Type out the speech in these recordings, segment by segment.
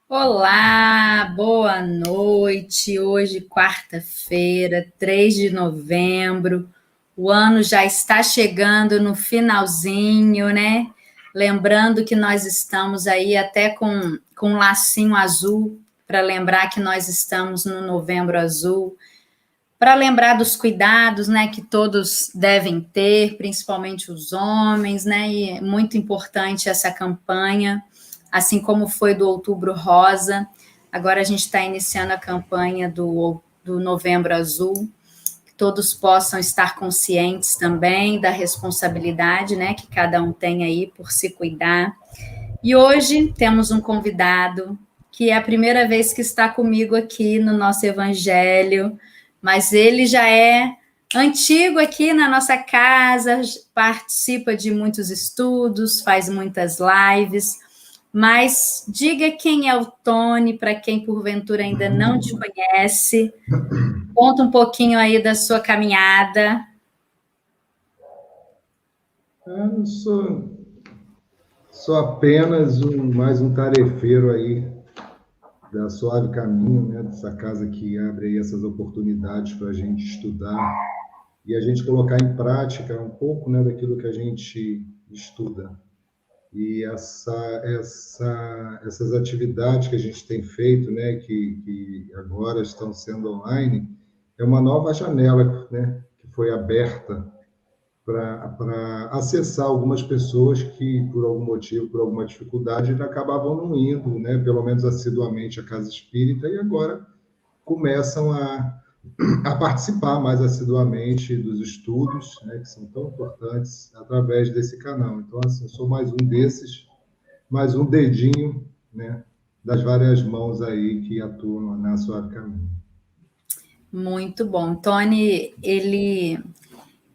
Olá, boa noite. Hoje, quarta-feira, 3 de novembro. O ano já está chegando no finalzinho, né? Lembrando que nós estamos aí até com um lacinho azul para lembrar que nós estamos no Novembro Azul, para lembrar dos cuidados, né, que todos devem ter, principalmente os homens, né? E é muito importante essa campanha, assim como foi do Outubro Rosa. Agora a gente está iniciando a campanha do Novembro Azul, que todos possam estar conscientes também da responsabilidade, né, que cada um tem aí por se cuidar. E hoje temos um convidado que é a primeira vez que está comigo aqui no nosso Evangelho, mas ele já é antigo aqui na nossa casa, participa de muitos estudos, faz muitas lives. Mas diga quem é o Tony, para quem porventura ainda não te conhece. Conta um pouquinho aí da sua caminhada. Eu sou apenas mais um tarefeiro aí da Suave Caminho, né? Dessa casa que abre aí essas oportunidades para a gente estudar e a gente colocar em prática um pouco, né, daquilo que a gente estuda. E essas atividades que a gente tem feito, né, que agora estão sendo online, é uma nova janela, né, que foi aberta para acessar algumas pessoas que, por algum motivo, por alguma dificuldade, acabavam não indo, né, pelo menos assiduamente, à casa espírita, e agora começam a participar mais assiduamente dos estudos, né, que são tão importantes, através desse canal. Então, assim, eu sou mais um desses, mais um dedinho, né, das várias mãos aí que atuam na Suave Caminho. Muito bom. Tony, ele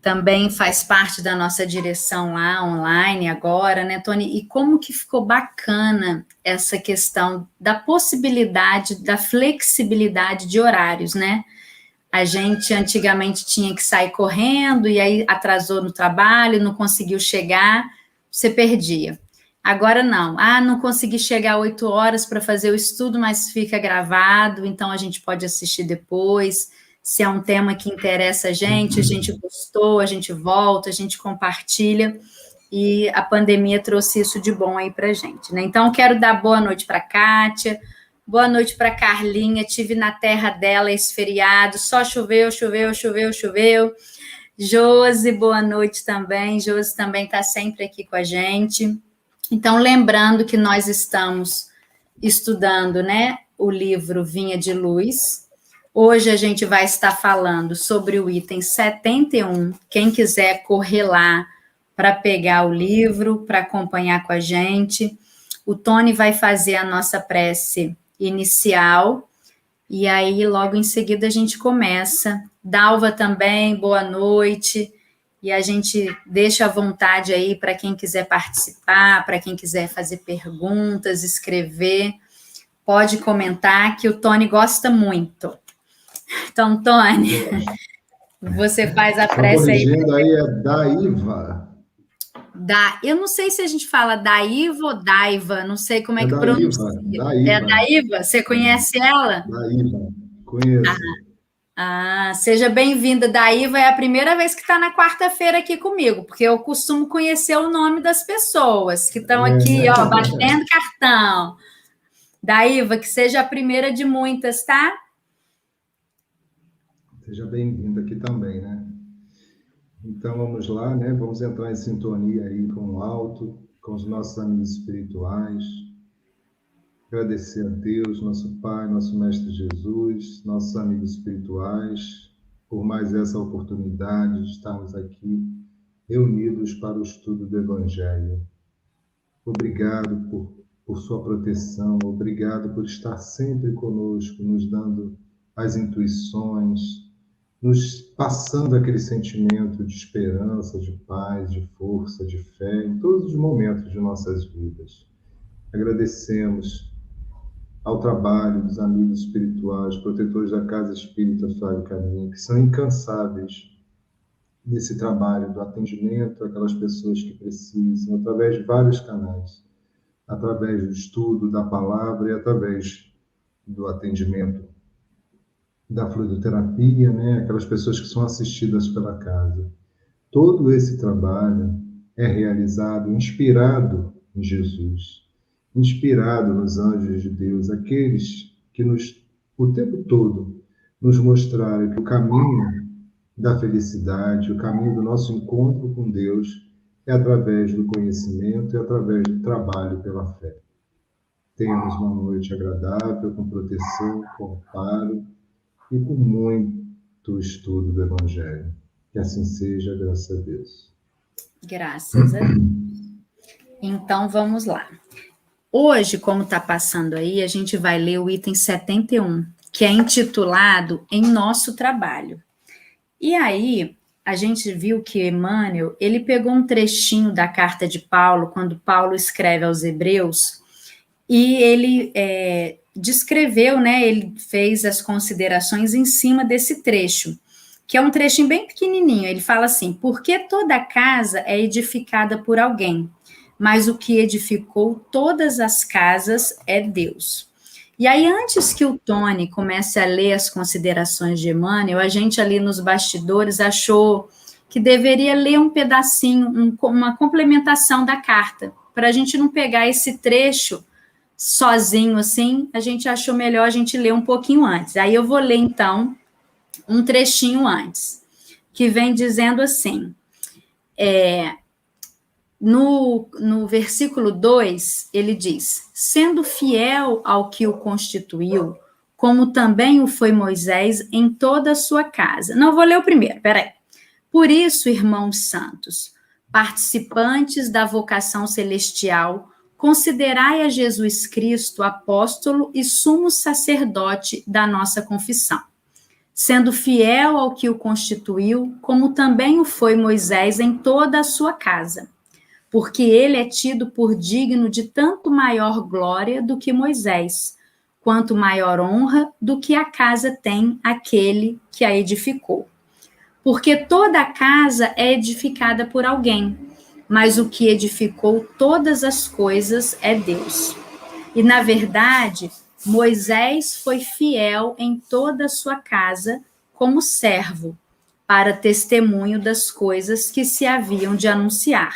também faz parte da nossa direção lá online agora, né, Tony? E como que ficou bacana essa questão da possibilidade, da flexibilidade de horários, né? A gente antigamente tinha que sair correndo e aí atrasou no trabalho, não conseguiu chegar, você perdia. Agora não. Ah, não consegui chegar 8 horas para fazer o estudo, mas fica gravado, então a gente pode assistir depois. Se é um tema que interessa a gente gostou, a gente volta, a gente compartilha. E a pandemia trouxe isso de bom aí para a gente, né? Então, quero dar boa noite para a Kátia, boa noite para a Carlinha. Tive na terra dela esse feriado, só choveu, choveu, choveu, choveu. Josi, boa noite também. Josi também está sempre aqui com a gente. Então, lembrando que nós estamos estudando, né, o livro Vinha de Luz. Hoje a gente vai estar falando sobre o item 71. Quem quiser correr lá para pegar o livro, para acompanhar com a gente. O Tony vai fazer a nossa prece inicial, e aí logo em seguida a gente começa. Dalva também, boa noite. E a gente deixa à vontade aí para quem quiser participar, para quem quiser fazer perguntas, escrever. Pode comentar, que o Tony gosta muito. Então, Tony, você faz a prece aí. Corrigindo aí, é Daiva. Eu não sei se a gente fala Daiva ou Daiva, não sei como é que Daiva, pronuncia. É a Daiva. Daiva? Você conhece ela? Daiva, conheço. Seja bem-vinda. Daiva é a primeira vez que está na quarta-feira aqui comigo, porque eu costumo conhecer o nome das pessoas que estão aqui, ó, batendo cartão. Daiva, que seja a primeira de muitas, tá? Seja bem-vindo aqui também, né? Então vamos lá, né? Vamos entrar em sintonia aí com o alto, com os nossos amigos espirituais. Agradecer a Deus, nosso Pai, nosso Mestre Jesus, nossos amigos espirituais, por mais essa oportunidade de estarmos aqui reunidos para o estudo do Evangelho. Obrigado por sua proteção, obrigado por estar sempre conosco, nos dando as intuições, nos passando aquele sentimento de esperança, de paz, de força, de fé, em todos os momentos de nossas vidas. Agradecemos ao trabalho dos amigos espirituais, protetores da Casa Espírita Flávio Caminha, que são incansáveis nesse trabalho do atendimento àquelas pessoas que precisam, através de vários canais, através do estudo da palavra e através do atendimento da fluidoterapia, né? Aquelas pessoas que são assistidas pela casa. Todo esse trabalho é realizado inspirado em Jesus, inspirado nos anjos de Deus, aqueles que o tempo todo nos mostraram que o caminho da felicidade, o caminho do nosso encontro com Deus é através do conhecimento e através do trabalho pela fé. Tenhamos uma noite agradável, com proteção, com amparo e com muito estudo do Evangelho. Que assim seja, graças a Deus. Graças a Deus. Então, vamos lá. Hoje, como está passando aí, a gente vai ler o item 71, que é intitulado Em Nosso Trabalho. E aí, a gente viu que Emmanuel, ele pegou um trechinho da carta de Paulo, quando Paulo escreve aos Hebreus, e ele descreveu, né, ele fez as considerações em cima desse trecho, que é um trechinho bem pequenininho. Ele fala assim: porque toda casa é edificada por alguém, mas o que edificou todas as casas é Deus. E aí, antes que o Tony comece a ler as considerações de Emmanuel, a gente ali nos bastidores achou que deveria ler um pedacinho, uma complementação da carta, para a gente não pegar esse trecho sozinho assim. A gente achou melhor a gente ler um pouquinho antes. Aí eu vou ler, então, um trechinho antes, que vem dizendo assim, no versículo 2, ele diz: sendo fiel ao que o constituiu, como também o foi Moisés em toda a sua casa. Não, vou ler o primeiro, peraí. Por isso, irmãos santos, participantes da vocação celestial, considerai a Jesus Cristo apóstolo e sumo sacerdote da nossa confissão, sendo fiel ao que o constituiu, como também o foi Moisés em toda a sua casa, porque ele é tido por digno de tanto maior glória do que Moisés, quanto maior honra do que a casa tem aquele que a edificou. Porque toda a casa é edificada por alguém, mas o que edificou todas as coisas é Deus. E, na verdade, Moisés foi fiel em toda a sua casa como servo, para testemunho das coisas que se haviam de anunciar.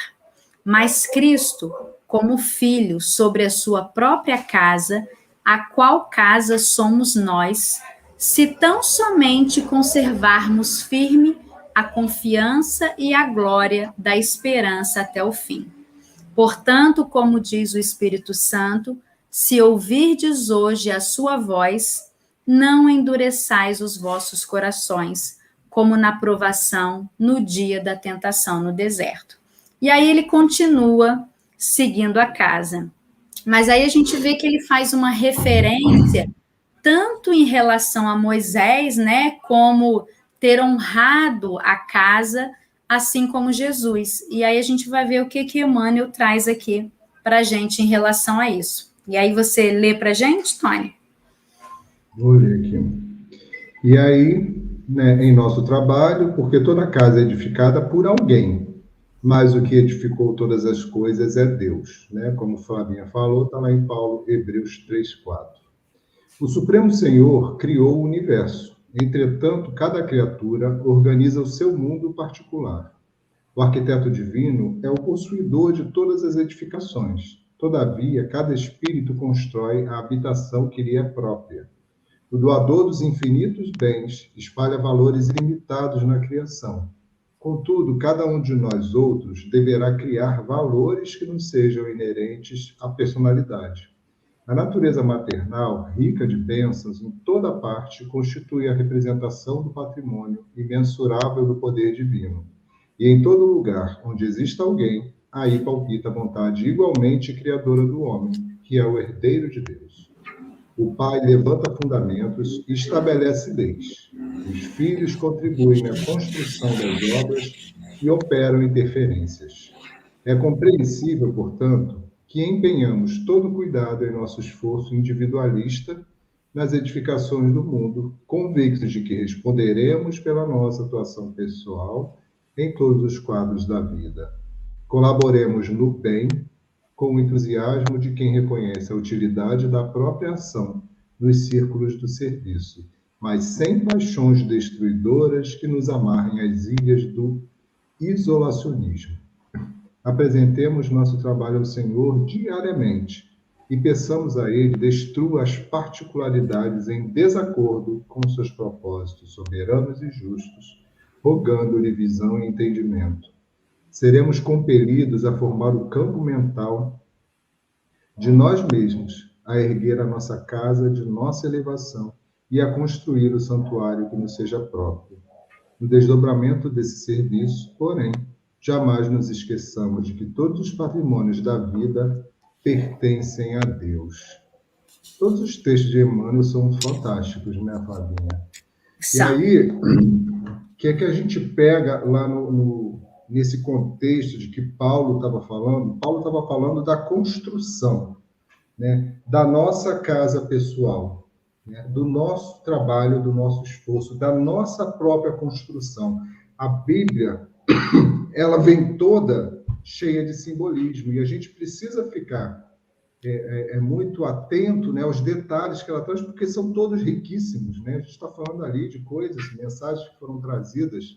Mas Cristo, como filho sobre a sua própria casa, a qual casa somos nós, se tão somente conservarmos firme a confiança e a glória da esperança até o fim. Portanto, como diz o Espírito Santo, se ouvirdes hoje a sua voz, não endureçais os vossos corações, como na provação, no dia da tentação no deserto. E aí ele continua seguindo a casa. Mas aí a gente vê que ele faz uma referência tanto em relação a Moisés, né, como ter honrado a casa, assim como Jesus. E aí a gente vai ver o que Emmanuel traz aqui para a gente em relação a isso. E aí você lê para a gente, Tony? Vou ler aqui. E aí, né, em nosso trabalho, porque toda casa é edificada por alguém, mas o que edificou todas as coisas é Deus, né? Como Flavinha falou, está lá em Paulo, Hebreus 3:4. O Supremo Senhor criou o universo. Entretanto, cada criatura organiza o seu mundo particular. O arquiteto divino é o possuidor de todas as edificações. Todavia, cada espírito constrói a habitação que lhe é própria. O doador dos infinitos bens espalha valores ilimitados na criação. Contudo, cada um de nós outros deverá criar valores que não sejam inerentes à personalidade. A natureza maternal, rica de bênçãos em toda parte, constitui a representação do patrimônio imensurável do poder divino. E em todo lugar onde exista alguém, aí palpita a vontade igualmente criadora do homem, que é o herdeiro de Deus. O pai levanta fundamentos e estabelece leis. Os filhos contribuem na construção das obras e operam interferências. É compreensível, portanto, que empenhamos todo cuidado em nosso esforço individualista nas edificações do mundo, convictos de que responderemos pela nossa atuação pessoal em todos os quadros da vida. Colaboremos no bem com o entusiasmo de quem reconhece a utilidade da própria ação nos círculos do serviço, mas sem paixões destruidoras que nos amarrem às ilhas do isolacionismo. Apresentemos nosso trabalho ao Senhor diariamente e peçamos a Ele destrua as particularidades em desacordo com seus propósitos soberanos e justos, rogando-lhe visão e entendimento. Seremos compelidos a formar o campo mental de nós mesmos, a erguer a nossa casa de nossa elevação e a construir o santuário que nos seja próprio. No desdobramento desse serviço, porém, jamais nos esqueçamos de que todos os patrimônios da vida pertencem a Deus. Todos os textos de Emmanuel são fantásticos, né, Flavinha? E aí, o que é que a gente pega lá nesse contexto de que Paulo estava falando? Paulo estava falando da construção, né, da nossa casa pessoal, né, do nosso trabalho, do nosso esforço, da nossa própria construção. A Bíblia, ela vem toda cheia de simbolismo, e a gente precisa ficar muito atento, né, aos detalhes que ela traz, porque são todos riquíssimos, né? A gente está falando ali de coisas, mensagens que foram trazidas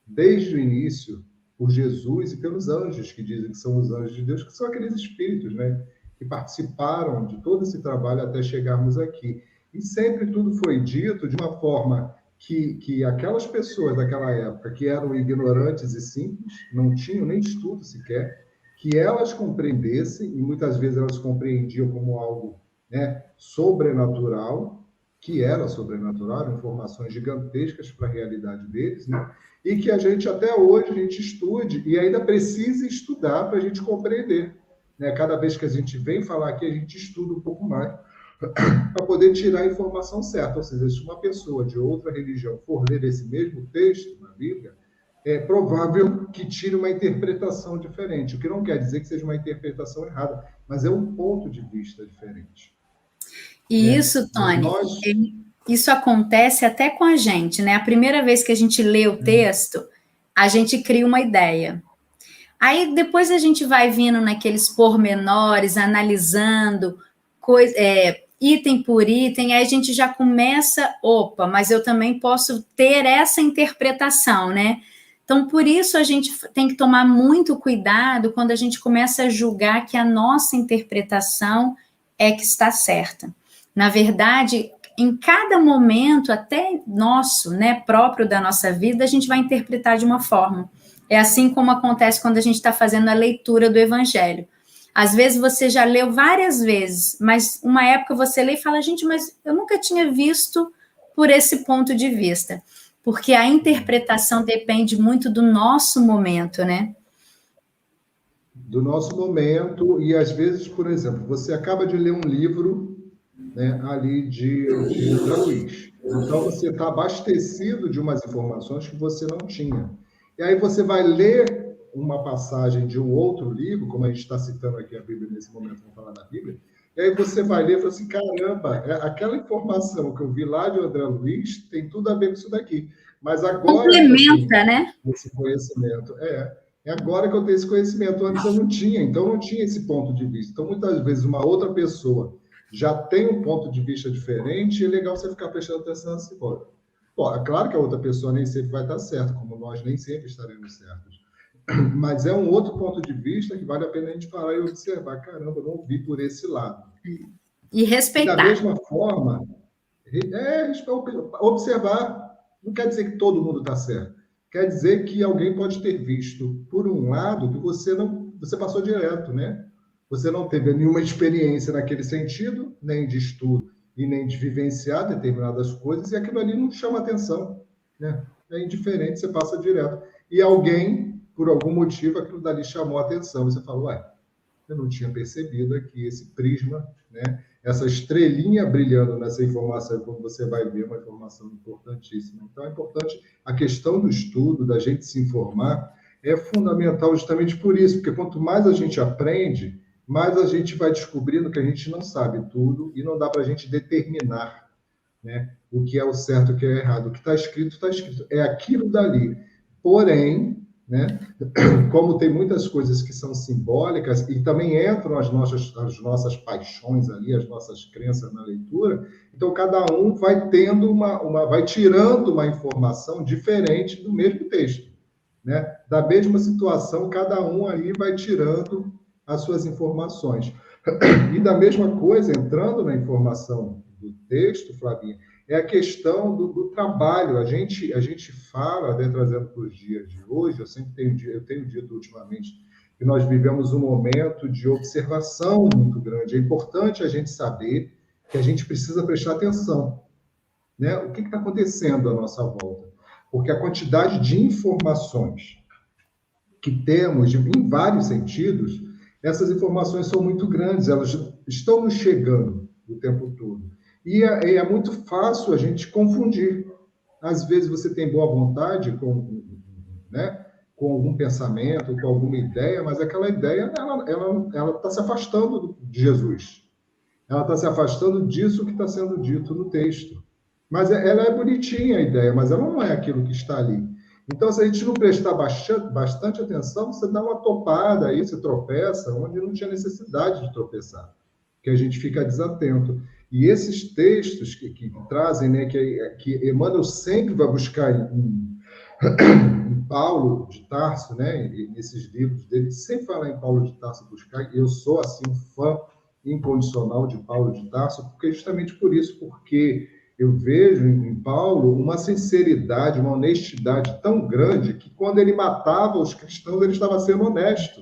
desde o início por Jesus e pelos anjos, que dizem que são os anjos de Deus, que são aqueles espíritos, né, que participaram de todo esse trabalho até chegarmos aqui. E sempre tudo foi dito de uma forma que aquelas pessoas daquela época, que eram ignorantes e simples, não tinham nem estudo sequer, que elas compreendessem, e muitas vezes elas compreendiam como algo, né, sobrenatural, que era sobrenatural, informações gigantescas para a realidade deles, né, e que a gente até hoje a gente estude e ainda precisa estudar para a gente compreender, né? Cada vez que a gente vem falar aqui, a gente estuda um pouco mais para poder tirar a informação certa. Ou seja, se uma pessoa de outra religião for ler esse mesmo texto na Bíblia, é provável que tire uma interpretação diferente, o que não quer dizer que seja uma interpretação errada, mas é um ponto de vista diferente. E isso, Tony, isso acontece até com a gente, né? A primeira vez que a gente lê o texto, a gente cria uma ideia. Aí depois a gente vai vindo naqueles pormenores, analisando item por item, aí a gente já começa, opa, mas eu também posso ter essa interpretação, né? Então, por isso a gente tem que tomar muito cuidado quando a gente começa a julgar que a nossa interpretação é que está certa. Na verdade, em cada momento, até nosso, né, próprio da nossa vida, a gente vai interpretar de uma forma. É assim como acontece quando a gente está fazendo a leitura do Evangelho. Às vezes você já leu várias vezes, mas uma época você lê e fala, gente, mas eu nunca tinha visto por esse ponto de vista. Porque a interpretação depende muito do nosso momento, né? Do nosso momento, e às vezes, por exemplo, você acaba de ler um livro, né, ali de André Luiz. Então, você está abastecido de umas informações que você não tinha. E aí você vai ler uma passagem de um outro livro, como a gente está citando aqui a Bíblia nesse momento, vamos falar da Bíblia, e aí você vai ler e fala assim, caramba, aquela informação que eu vi lá de André Luiz tem tudo a ver com isso daqui. Mas agora... Complementa, né? Esse conhecimento. É agora que eu tenho esse conhecimento. Antes eu não tinha, então não tinha esse ponto de vista. Então, muitas vezes, uma outra pessoa já tem um ponto de vista diferente e é legal você ficar prestando atenção assim, pô, é claro que a outra pessoa nem sempre vai estar certa, como nós nem sempre estaremos certos. Mas é um outro ponto de vista que vale a pena a gente parar e observar. Caramba, eu não vi por esse lado. E respeitar. E da mesma forma, observar não quer dizer que todo mundo está certo. Quer dizer que alguém pode ter visto, por um lado, que você passou direto, né? Você não teve nenhuma experiência naquele sentido, nem de estudo e nem de vivenciar determinadas coisas, e aquilo ali não chama atenção, né? É indiferente, você passa direto. E alguém, por algum motivo, aquilo dali chamou a atenção. E você fala, ué, eu não tinha percebido aqui esse prisma, né? Essa estrelinha brilhando nessa informação, quando você vai ver uma informação importantíssima. Então, é importante a questão do estudo, da gente se informar, é fundamental justamente por isso, porque quanto mais a gente aprende, mas a gente vai descobrindo que a gente não sabe tudo e não dá para a gente determinar, né, o que é o certo e o que é o errado. O que está escrito, é aquilo dali. Porém, né, como tem muitas coisas que são simbólicas e também entram as nossas paixões ali, as nossas crenças na leitura, então cada um vai tendo vai tirando uma informação diferente do mesmo texto, né? Da mesma situação, cada um ali vai tirando as suas informações. E da mesma coisa, entrando na informação do texto, Flavinha, é a questão do trabalho. A gente fala, né, trazendo para os dias de hoje, eu tenho dito ultimamente que nós vivemos um momento de observação muito grande. É importante a gente saber que a gente precisa prestar atenção, né? O que está acontecendo à nossa volta? Porque a quantidade de informações que temos, em vários sentidos, essas informações são muito grandes, elas estão nos chegando o tempo todo. E é muito fácil a gente confundir. Às vezes você tem boa vontade né, com algum pensamento, com alguma ideia, mas aquela ideia ela está se afastando de Jesus. Ela está se afastando disso que está sendo dito no texto. Mas ela é bonitinha a ideia, mas ela não é aquilo que está ali. Então, se a gente não prestar bastante atenção, você dá uma topada aí, você tropeça, onde não tinha necessidade de tropeçar, que a gente fica desatento. E esses textos que trazem, né, que Emmanuel sempre vai buscar em Paulo de Tarso, né, nesses livros dele, sempre fala em Paulo de Tarso buscar, eu sou, assim, um fã incondicional de Paulo de Tarso, porque justamente por isso, porque eu vejo em Paulo uma sinceridade, uma honestidade tão grande que quando ele matava os cristãos, ele estava sendo honesto,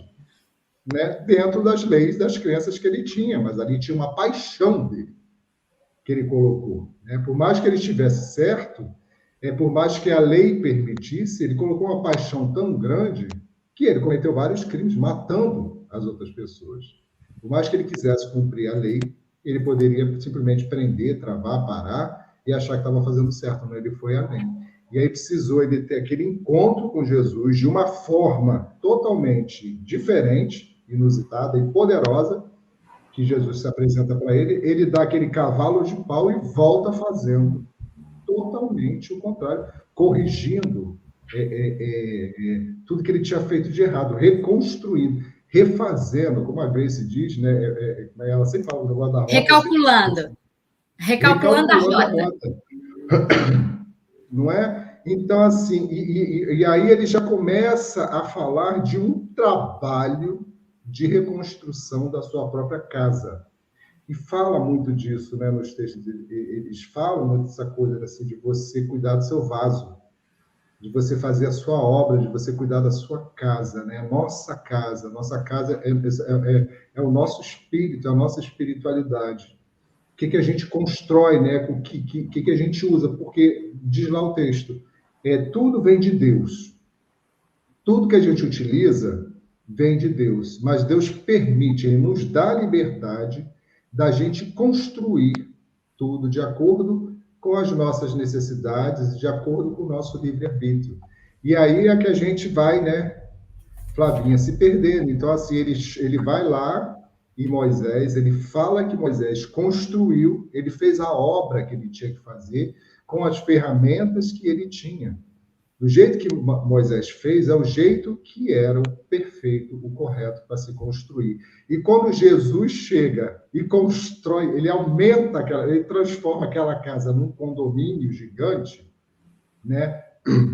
né? Dentro das leis, das crenças que ele tinha, mas ali tinha uma paixão dele, que ele colocou, né? Por mais que ele estivesse certo, por mais que a lei permitisse, ele colocou uma paixão tão grande que ele cometeu vários crimes, matando as outras pessoas. Por mais que ele quisesse cumprir a lei, ele poderia simplesmente prender, travar, parar e achar que estava fazendo certo, mas ele foi além. E aí precisou ele ter aquele encontro com Jesus de uma forma totalmente diferente, inusitada e poderosa, que Jesus se apresenta para ele, ele dá aquele cavalo de pau e volta fazendo totalmente o contrário, corrigindo tudo que ele tinha feito de errado, reconstruindo, refazendo, como a Grace diz, né? Ela sempre fala o negócio da rota. Recalculando a rota. Não é? Então, assim, e aí ele já começa a falar de um trabalho de reconstrução da sua própria casa. E fala muito disso, né, nos textos. Eles falam muito dessa coisa assim, de você cuidar do seu vaso, de você fazer a sua obra, de você cuidar da sua casa, né? Nossa casa é o nosso espírito, é a nossa espiritualidade. O que a gente constrói, né? O que a gente usa? Porque diz lá o texto, tudo vem de Deus. Tudo que a gente utiliza vem de Deus, mas Deus permite, Ele nos dá a liberdade da gente construir tudo de acordo com as nossas necessidades, de acordo com o nosso livre-arbítrio. E aí é que a gente vai, né, Flavinha, se perdendo. Então, assim, ele vai lá e Moisés, ele fala que Moisés construiu, ele fez a obra que ele tinha que fazer com as ferramentas que ele tinha. Do jeito que Moisés fez, é o jeito que era o perfeito, o correto para se construir. E quando Jesus chega e constrói, ele aumenta, ele transforma aquela casa num condomínio gigante, né?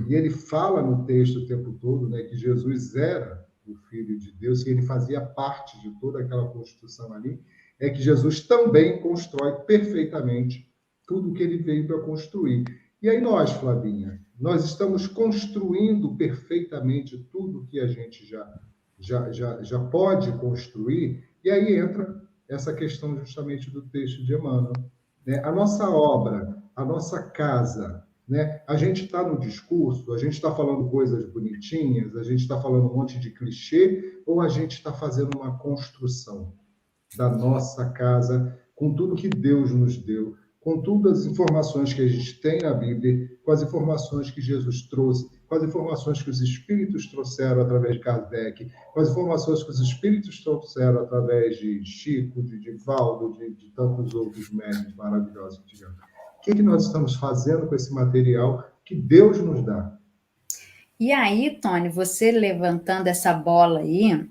E ele fala no texto o tempo todo, né, que Jesus era o Filho de Deus, que ele fazia parte de toda aquela construção ali, é que Jesus também constrói perfeitamente tudo que ele veio para construir. E aí nós, Flavinha, nós estamos construindo perfeitamente tudo que a gente já pode construir, e aí entra essa questão justamente do texto de Emmanuel, né? A nossa obra, a nossa casa, né? A gente está no discurso, a gente está falando coisas bonitinhas, a gente está falando um monte de clichê, ou a gente está fazendo uma construção da nossa casa com tudo que Deus nos deu, com todas as informações que a gente tem na Bíblia, com as informações que Jesus trouxe, com com as informações que os espíritos trouxeram através de Kardec, com as informações que os espíritos trouxeram através de Chico, de Valdo, de tantos outros médiuns maravilhosos que tivemos. O que nós estamos fazendo com esse material que Deus nos dá? E aí, Tony, você levantando essa bola aí,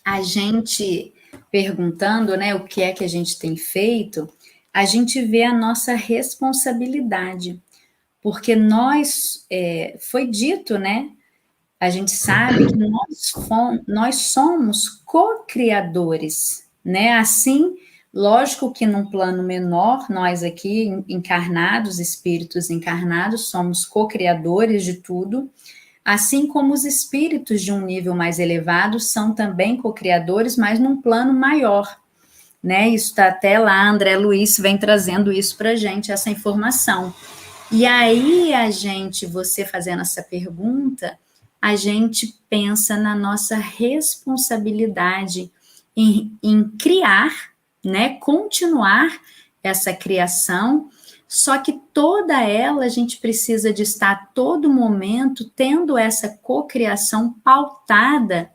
a gente perguntando, né, o que é que a gente tem feito, a gente vê a nossa responsabilidade, porque foi dito, né, a gente sabe que nós somos co-criadores, né, assim, lógico que num plano menor, nós aqui encarnados, espíritos encarnados, somos co-criadores de tudo, assim como os espíritos de um nível mais elevado são também co-criadores, mas num plano maior, né? Isso está até lá, André Luiz vem trazendo isso para a gente, essa informação. E aí você fazendo essa pergunta, a gente pensa na nossa responsabilidade em criar, né? Continuar essa criação. Só que toda ela a gente precisa de estar a todo momento tendo essa cocriação pautada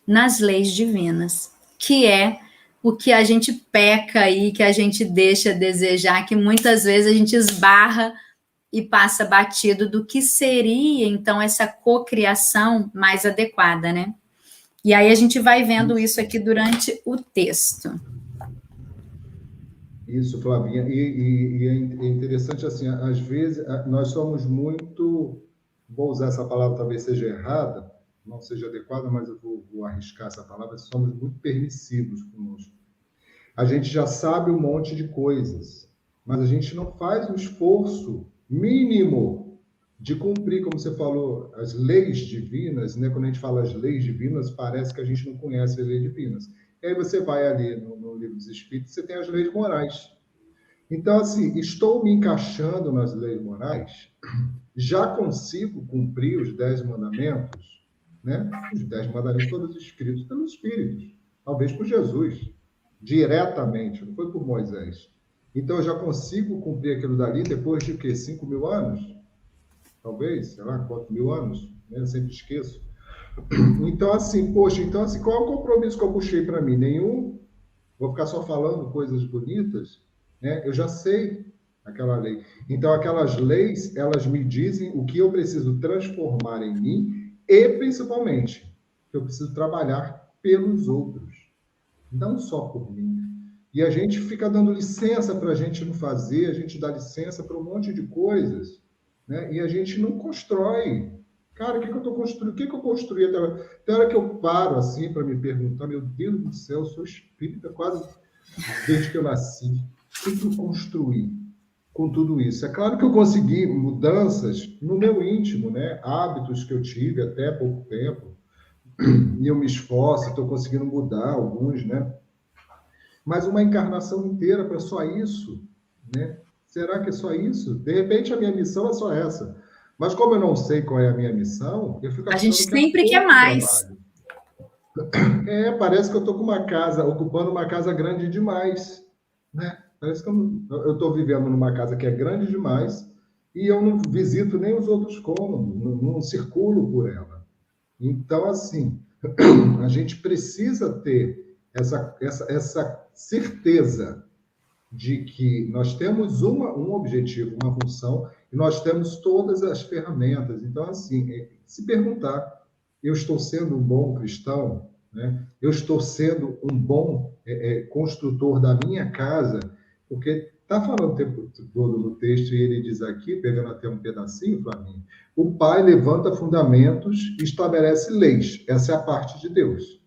nas leis divinas, que é o que a gente peca aí, que a gente deixa a desejar, que muitas vezes a gente esbarra e passa batido do que seria, então, essa cocriação mais adequada, né? E aí a gente vai vendo isso aqui durante o texto. Isso, Flavinha. E é interessante, assim, às vezes nós somos muito, vou usar essa palavra, talvez seja errada, não seja adequada, mas eu vou arriscar essa palavra, somos muito permissivos conosco. A gente já sabe um monte de coisas, mas a gente não faz um esforço mínimo de cumprir, como você falou, as leis divinas, né? Quando a gente fala as leis divinas, parece que a gente não conhece as leis divinas. E aí você vai ali no Livro dos Espíritos, você tem as leis morais. Então, assim, estou me encaixando nas leis morais, já consigo cumprir os 10 mandamentos, né? Os 10 mandamentos todos escritos pelos Espíritos, talvez por Jesus, diretamente, não foi por Moisés. Então, eu já consigo cumprir aquilo dali depois de, o quê? 5.000 anos? Talvez, sei lá, 4.000 anos, né? Eu sempre esqueço. Então, assim, poxa, qual é o compromisso que eu puxei para mim? Nenhum. Vou ficar só falando coisas bonitas, né? Eu já sei aquela lei. Então, aquelas leis, elas me dizem o que eu preciso transformar em mim e, principalmente, que eu preciso trabalhar pelos outros, não só por mim. E a gente fica dando licença para a gente não fazer, a gente dá licença para um monte de coisas, né? E a gente não constrói. Cara, o que eu estou construindo? O que eu construí até a hora que eu paro assim para me perguntar, meu Deus do céu, eu sou espírita quase desde que eu nasci. O que eu construí com tudo isso? É claro que eu consegui mudanças no meu íntimo, né? Hábitos que eu tive até pouco tempo, e eu me esforço, estou conseguindo mudar alguns, né? Mas uma encarnação inteira para só isso, né? Será que é só isso? De repente a minha missão é só essa. Mas como eu não sei qual é a minha missão, eu fico achando a gente sempre quer mais. Parece que eu estou com uma casa, ocupando uma casa grande demais, né? Parece que eu estou vivendo numa casa que é grande demais e eu não visito nem os outros cômodos, não circulo por ela. Então, assim, a gente precisa ter essa certeza de que nós temos um objetivo, uma função, e nós temos todas as ferramentas. Então, assim, se perguntar, eu estou sendo um bom cristão, né? Eu estou sendo um bom construtor da minha casa, porque está falando o tempo todo no texto, e ele diz aqui, pegando até um pedacinho, Flavinho, o Pai levanta fundamentos e estabelece leis. Essa é a parte de Deus,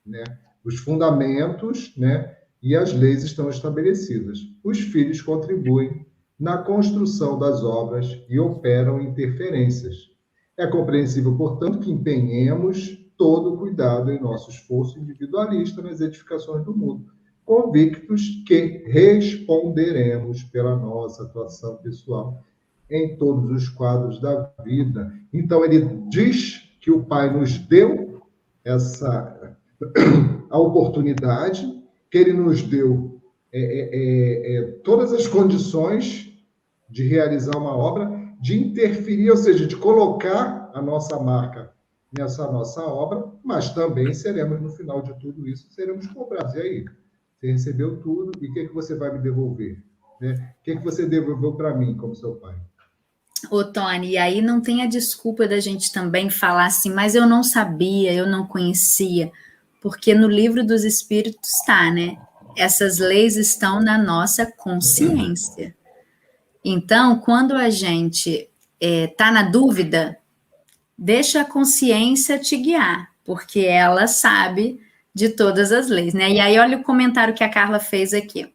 né? Os fundamentos, né? E as leis estão estabelecidas. Os filhos contribuem na construção das obras e operam interferências. É compreensível, portanto, que empenhemos todo o cuidado em nosso esforço individualista nas edificações do mundo, convictos que responderemos pela nossa atuação pessoal em todos os quadros da vida. Então, ele diz que o Pai nos deu a oportunidade, que ele nos deu todas as condições de realizar uma obra, de interferir, ou seja, de colocar a nossa marca nessa nossa obra, mas também seremos, no final de tudo isso, seremos cobrados. E aí? Você recebeu tudo, e o que você vai me devolver? Né? O que você devolveu para mim, como seu pai? Ô, Tony, e aí não tem a desculpa da gente também falar assim, mas eu não sabia, eu não conhecia, porque no livro dos Espíritos está, né? Essas leis estão na nossa consciência. Então, quando a gente está na dúvida, deixa a consciência te guiar, porque ela sabe de todas as leis, né? E aí, olha o comentário que a Carla fez aqui.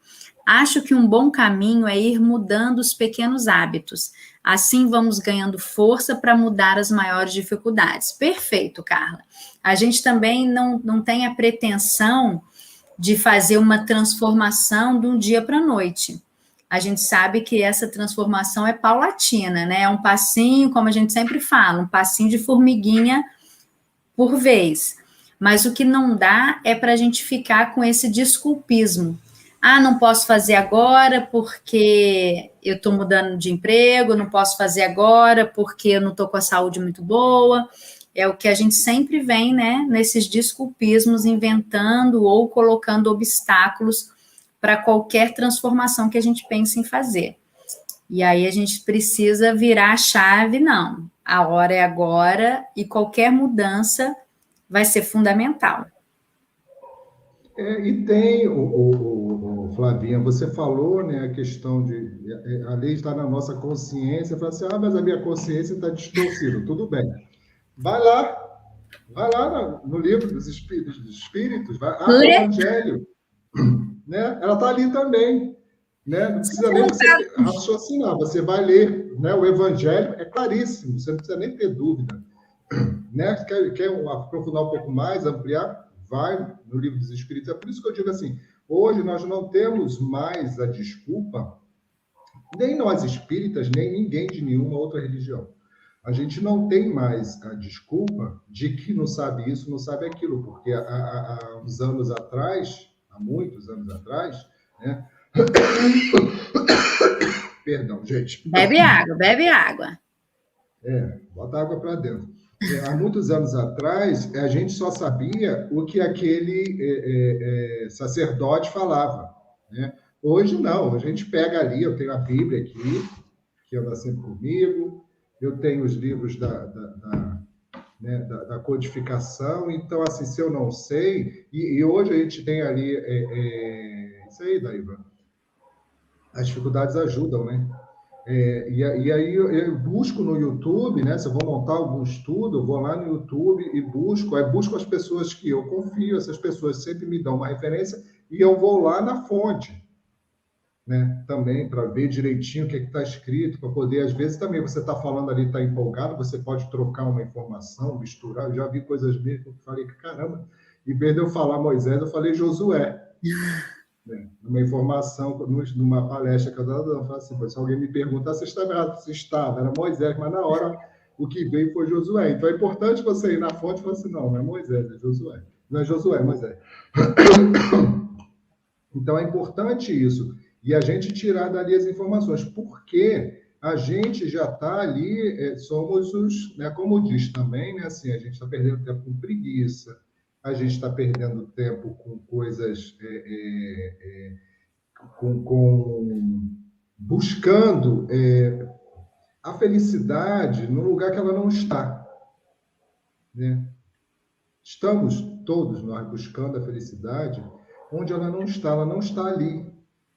Acho que um bom caminho é ir mudando os pequenos hábitos. Assim vamos ganhando força para mudar as maiores dificuldades. Perfeito, Carla. A gente também não tem a pretensão de fazer uma transformação de um dia para a noite. A gente sabe que essa transformação é paulatina, né? É um passinho, como a gente sempre fala, um passinho de formiguinha por vez. Mas o que não dá é para a gente ficar com esse desculpismo. Ah, não posso fazer agora porque eu estou mudando de emprego, não posso fazer agora porque eu não estou com a saúde muito boa. É o que a gente sempre vem, né, nesses desculpismos, inventando ou colocando obstáculos para qualquer transformação que a gente pense em fazer. E aí a gente precisa virar a chave, não. A hora é agora e qualquer mudança vai ser fundamental. E tem, Flavinha, você falou, né, a questão de a lei está na nossa consciência, fala assim, mas a minha consciência está distorcida, tudo bem. Vai lá no livro dos Espíritos, vai no Evangelho, né? Ela está ali também, né? Não precisa nem você raciocinar, você vai ler, né? O Evangelho é claríssimo, você não precisa nem ter dúvida, né? Quer aprofundar um pouco mais, ampliar? Vai no livro dos Espíritos. É por isso que eu digo assim, hoje nós não temos mais a desculpa, nem nós espíritas, nem ninguém de nenhuma outra religião. A gente não tem mais a desculpa de que não sabe isso, não sabe aquilo, porque há uns anos atrás, há muitos anos atrás, né? Perdão, gente. Bebe água. Bota água para dentro. Há muitos anos atrás, a gente só sabia o que aquele sacerdote falava, né? Hoje não, a gente pega ali, eu tenho a Bíblia aqui, que anda sempre comigo, eu tenho os livros da codificação, então, assim, se eu não sei, e hoje a gente tem ali, isso aí, Daiva, as dificuldades ajudam, né? E aí eu busco no YouTube, né? Se eu vou montar algum estudo, eu vou lá no YouTube e busco as pessoas que eu confio, essas pessoas sempre me dão uma referência, e eu vou lá na fonte, né? Também para ver direitinho o que está escrito, para poder, às vezes também você está falando ali, está empolgado, você pode trocar uma informação, misturar. Eu já vi coisas mesmo que eu falei, caramba, em vez de eu falar Moisés, eu falei Josué. Numa informação, numa palestra que eu estava dando, eu falei assim, se alguém me perguntar se estava errado, se estava, era Moisés, mas na hora o que veio foi Josué. Então é importante você ir na fonte e falar assim, não é Moisés, é Josué. Não é Josué, é Moisés. Então é importante isso. E a gente tirar dali as informações, porque a gente já está ali, somos os, né, como diz também, né, assim, a gente está perdendo tempo com preguiça, a gente está perdendo tempo com coisas, buscando a felicidade no lugar que ela não está, né? Estamos todos nós buscando a felicidade onde ela não está ali.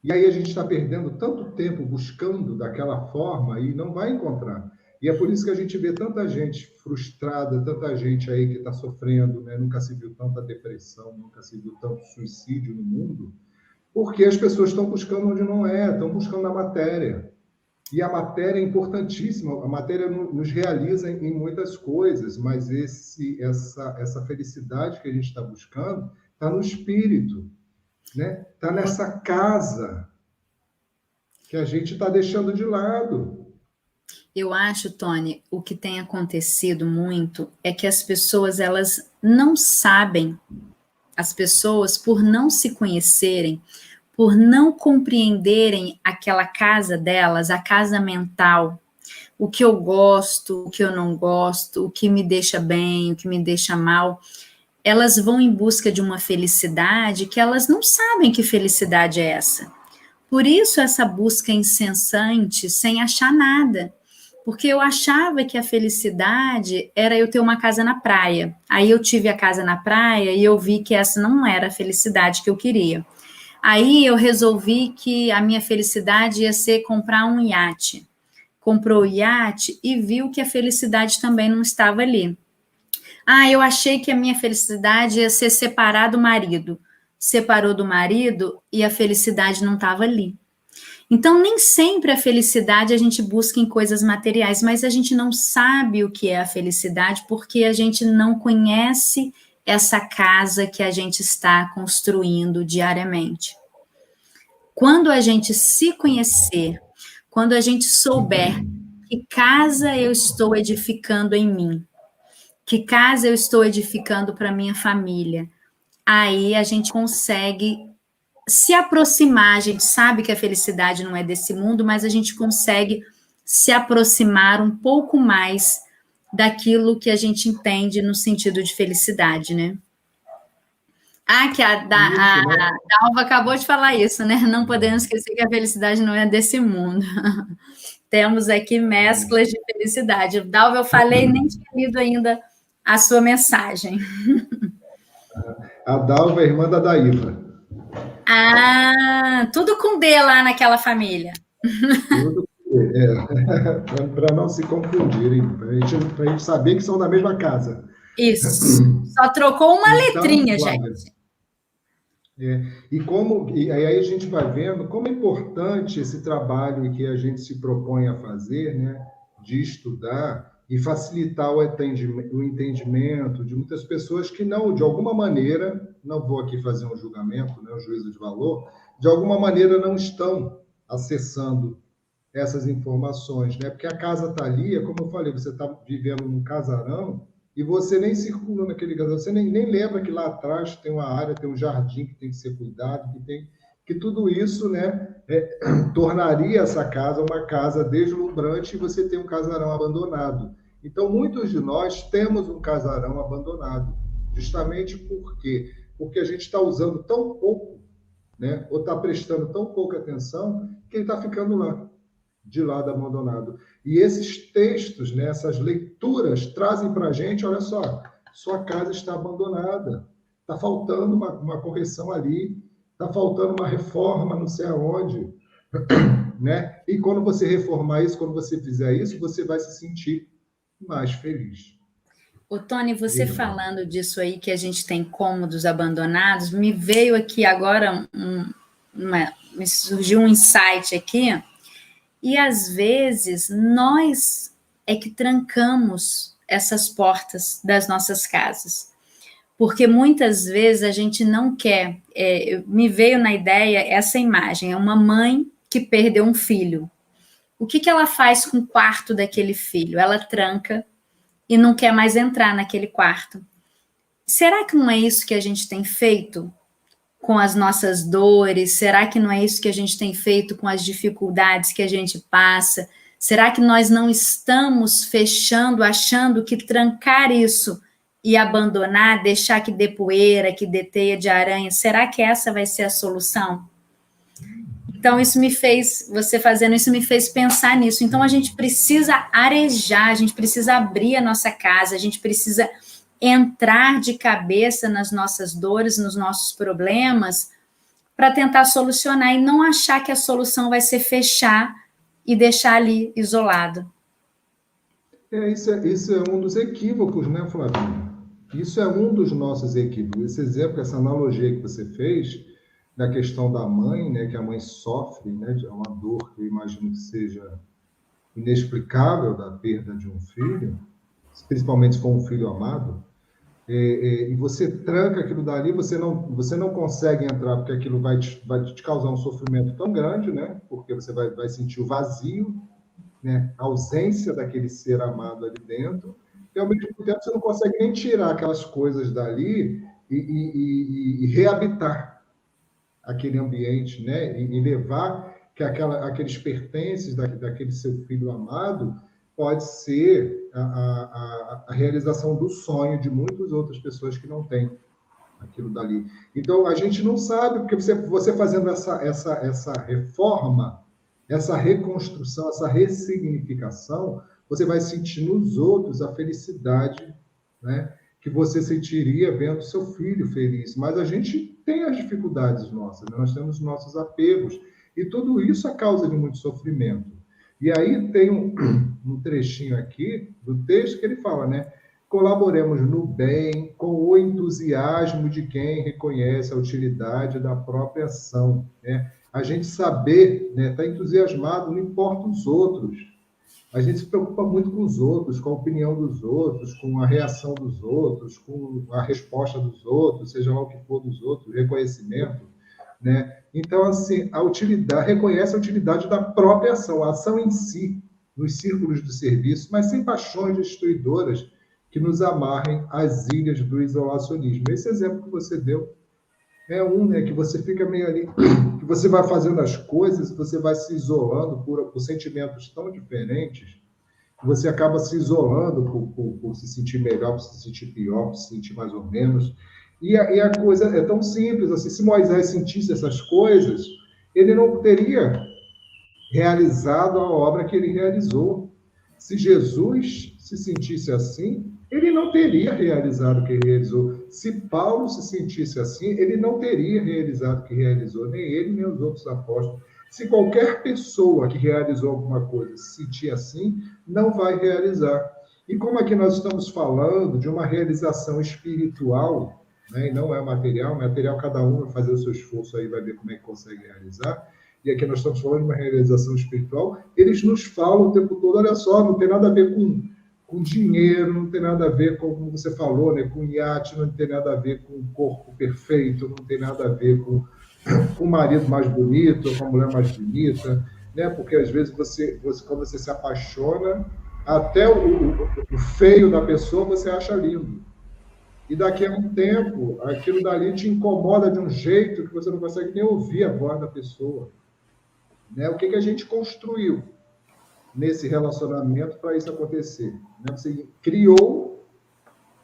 E aí a gente está perdendo tanto tempo buscando daquela forma e não vai encontrar. E é por isso que a gente vê tanta gente frustrada, tanta gente aí que está sofrendo, né? Nunca se viu tanta depressão, nunca se viu tanto suicídio no mundo, porque as pessoas estão buscando onde não estão buscando na matéria. E a matéria é importantíssima, a matéria nos realiza em muitas coisas, mas essa felicidade que a gente está buscando está no espírito, né? Está nessa casa que a gente está deixando de lado. Eu acho, Tony, o que tem acontecido muito é que as pessoas, elas não sabem, as pessoas, por não se conhecerem, por não compreenderem aquela casa delas, a casa mental, o que eu gosto, o que eu não gosto, o que me deixa bem, o que me deixa mal, elas vão em busca de uma felicidade que elas não sabem que felicidade é essa. Por isso essa busca incessante, sem achar nada. Porque eu achava que a felicidade era eu ter uma casa na praia. Aí eu tive a casa na praia e eu vi que essa não era a felicidade que eu queria. Aí eu resolvi que a minha felicidade ia ser comprar um iate. Comprou o iate e viu que a felicidade também não estava ali. Ah, eu achei que a minha felicidade ia ser separar do marido. Separou do marido e a felicidade não estava ali. Então, nem sempre a felicidade a gente busca em coisas materiais, mas a gente não sabe o que é a felicidade porque a gente não conhece essa casa que a gente está construindo diariamente. Quando a gente se conhecer, quando a gente souber que casa eu estou edificando em mim, que casa eu estou edificando para minha família, aí a gente consegue se aproximar. A gente sabe que a felicidade não é desse mundo, mas a gente consegue se aproximar um pouco mais daquilo que a gente entende no sentido de felicidade, né? Ah, que Isso, né? a Dalva acabou de falar isso, né? Não podemos esquecer que a felicidade não é desse mundo. Temos aqui mesclas de felicidade. Dalva, eu falei, nem tinha lido ainda a sua mensagem. A Dalva é irmã da Daíva. Ah, tudo com D lá naquela família. Tudo para não se confundirem, para a gente saber que são da mesma casa. Isso. Só trocou uma Então, letrinha, Flávia, gente. e aí a gente vai vendo como é importante esse trabalho que a gente se propõe a fazer, né, de estudar e facilitar o entendimento de muitas pessoas que não, de alguma maneira, não vou aqui fazer um julgamento, né, um juízo de valor, de alguma maneira não estão acessando essas informações, né? Porque a casa está ali, é como eu falei, você está vivendo num casarão e você nem circula naquele casarão, você nem lembra que lá atrás tem uma área, tem um jardim que tem que ser cuidado, que tudo isso, né, tornaria essa casa uma casa deslumbrante e você tem um casarão abandonado. Então, muitos de nós temos um casarão abandonado, justamente porque a gente está usando tão pouco, né, ou está prestando tão pouca atenção que ele está ficando lá de lado abandonado. E esses textos, né, essas leituras, trazem para a gente, olha só, sua casa está abandonada, está faltando uma correção ali, está faltando uma reforma não sei aonde, né? E quando você reformar isso, quando você fizer isso, você vai se sentir mais feliz. Ô, Tony, você Diga, falando disso aí, que a gente tem cômodos abandonados, me veio aqui agora, me surgiu um insight aqui, e às vezes nós é que trancamos essas portas das nossas casas. Porque muitas vezes a gente não quer. Me veio na ideia essa imagem: é uma mãe que perdeu um filho. O que ela faz com o quarto daquele filho? Ela tranca e não quer mais entrar naquele quarto. Será que não é isso que a gente tem feito com as nossas dores? Será que não é isso que a gente tem feito com as dificuldades que a gente passa? Será que nós não estamos fechando, achando que trancar isso e abandonar, deixar que dê poeira, que dê teia de aranha, será que essa vai ser a solução? Então, isso me fez, você fazendo isso me fez pensar nisso. Então, a gente precisa arejar, a gente precisa abrir a nossa casa, a gente precisa entrar de cabeça nas nossas dores, nos nossos problemas, para tentar solucionar e não achar que a solução vai ser fechar e deixar ali isolado. Isso é um dos equívocos, né, Flavinho? Isso é um dos nossos equívocos. Esse exemplo, essa analogia que você fez, da questão da mãe, né, que a mãe sofre, né, é uma dor que eu imagino que seja inexplicável da perda de um filho, principalmente se for um filho amado, e você tranca aquilo dali, você não consegue entrar porque aquilo vai te causar um sofrimento tão grande, né, porque você vai sentir o vazio, né, a ausência daquele ser amado ali dentro, e ao mesmo tempo você não consegue nem tirar aquelas coisas dali e reabitar aquele ambiente, né, e levar que aqueles pertences daquele seu filho amado pode ser a realização do sonho de muitas outras pessoas que não têm aquilo dali. Então, a gente não sabe, porque você fazendo essa reforma, essa reconstrução, essa ressignificação, você vai sentir nos outros a felicidade, né, que você sentiria vendo seu filho feliz. Mas a gente tem as dificuldades nossas, né? Nós temos nossos apegos, e tudo isso é causa de muito sofrimento. E aí tem um trechinho aqui do texto que ele fala, né? Colaboremos no bem com o entusiasmo de quem reconhece a utilidade da própria ação, né? A gente saber, né, tá entusiasmado, não importa os outros. A gente se preocupa muito com os outros, com a opinião dos outros, com a reação dos outros, com a resposta dos outros, seja lá o que for dos outros, reconhecimento, né? Então, assim, a utilidade, reconhece a utilidade da própria ação, a ação em si, nos círculos do serviço, mas sem paixões destruidoras que nos amarrem às ilhas do isolacionismo. Esse exemplo que você deu é né, que você fica meio ali, que você vai fazendo as coisas, você vai se isolando por sentimentos tão diferentes, que você acaba se isolando por se sentir melhor, por se sentir pior, por se sentir mais ou menos. E a coisa é tão simples, assim, se Moisés sentisse essas coisas, ele não teria realizado a obra que ele realizou. Se Jesus se sentisse assim, ele não teria realizado o que ele realizou. Se Paulo se sentisse assim, ele não teria realizado o que realizou, nem ele, nem os outros apóstolos. Se qualquer pessoa que realizou alguma coisa se sentir assim, não vai realizar. E como aqui nós estamos falando de uma realização espiritual, né, e não é material cada um vai fazer o seu esforço aí, vai ver como é que consegue realizar. E aqui nós estamos falando de uma realização espiritual, eles nos falam o tempo todo, olha só, não tem nada a ver com dinheiro, não tem nada a ver com, como você falou, né, com iate, não tem nada a ver com o corpo perfeito, não tem nada a ver com o marido mais bonito, com a mulher mais bonita, né, porque às vezes quando você se apaixona, até o feio da pessoa você acha lindo. E daqui a um tempo, aquilo dali te incomoda de um jeito que você não consegue nem ouvir a voz da pessoa. Né? O que a gente construiu nesse relacionamento para isso acontecer? Né? Você criou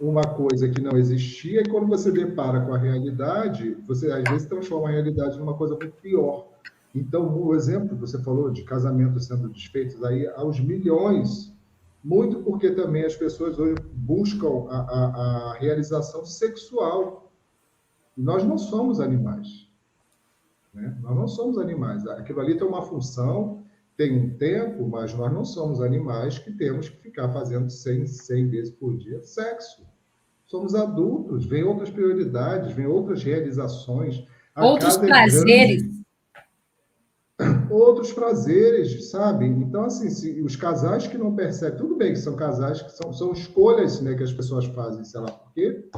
uma coisa que não existia e quando você depara com a realidade, você às vezes transforma a realidade numa coisa muito pior. Então, o exemplo que você falou de casamentos sendo desfeitos aí aos milhões, muito porque também as pessoas hoje buscam a realização sexual. E nós não somos animais. Né? Nós não somos animais. Aquilo ali tem uma função, tem um tempo, mas nós não somos animais que temos que ficar fazendo 100 vezes por dia sexo. Somos adultos, vem outras prioridades, vem outras realizações. Outros prazeres. Outros prazeres, sabe? Então, assim, se os casais que não percebem, tudo bem que são casais que são escolhas, né, que as pessoas fazem, sei lá por quê,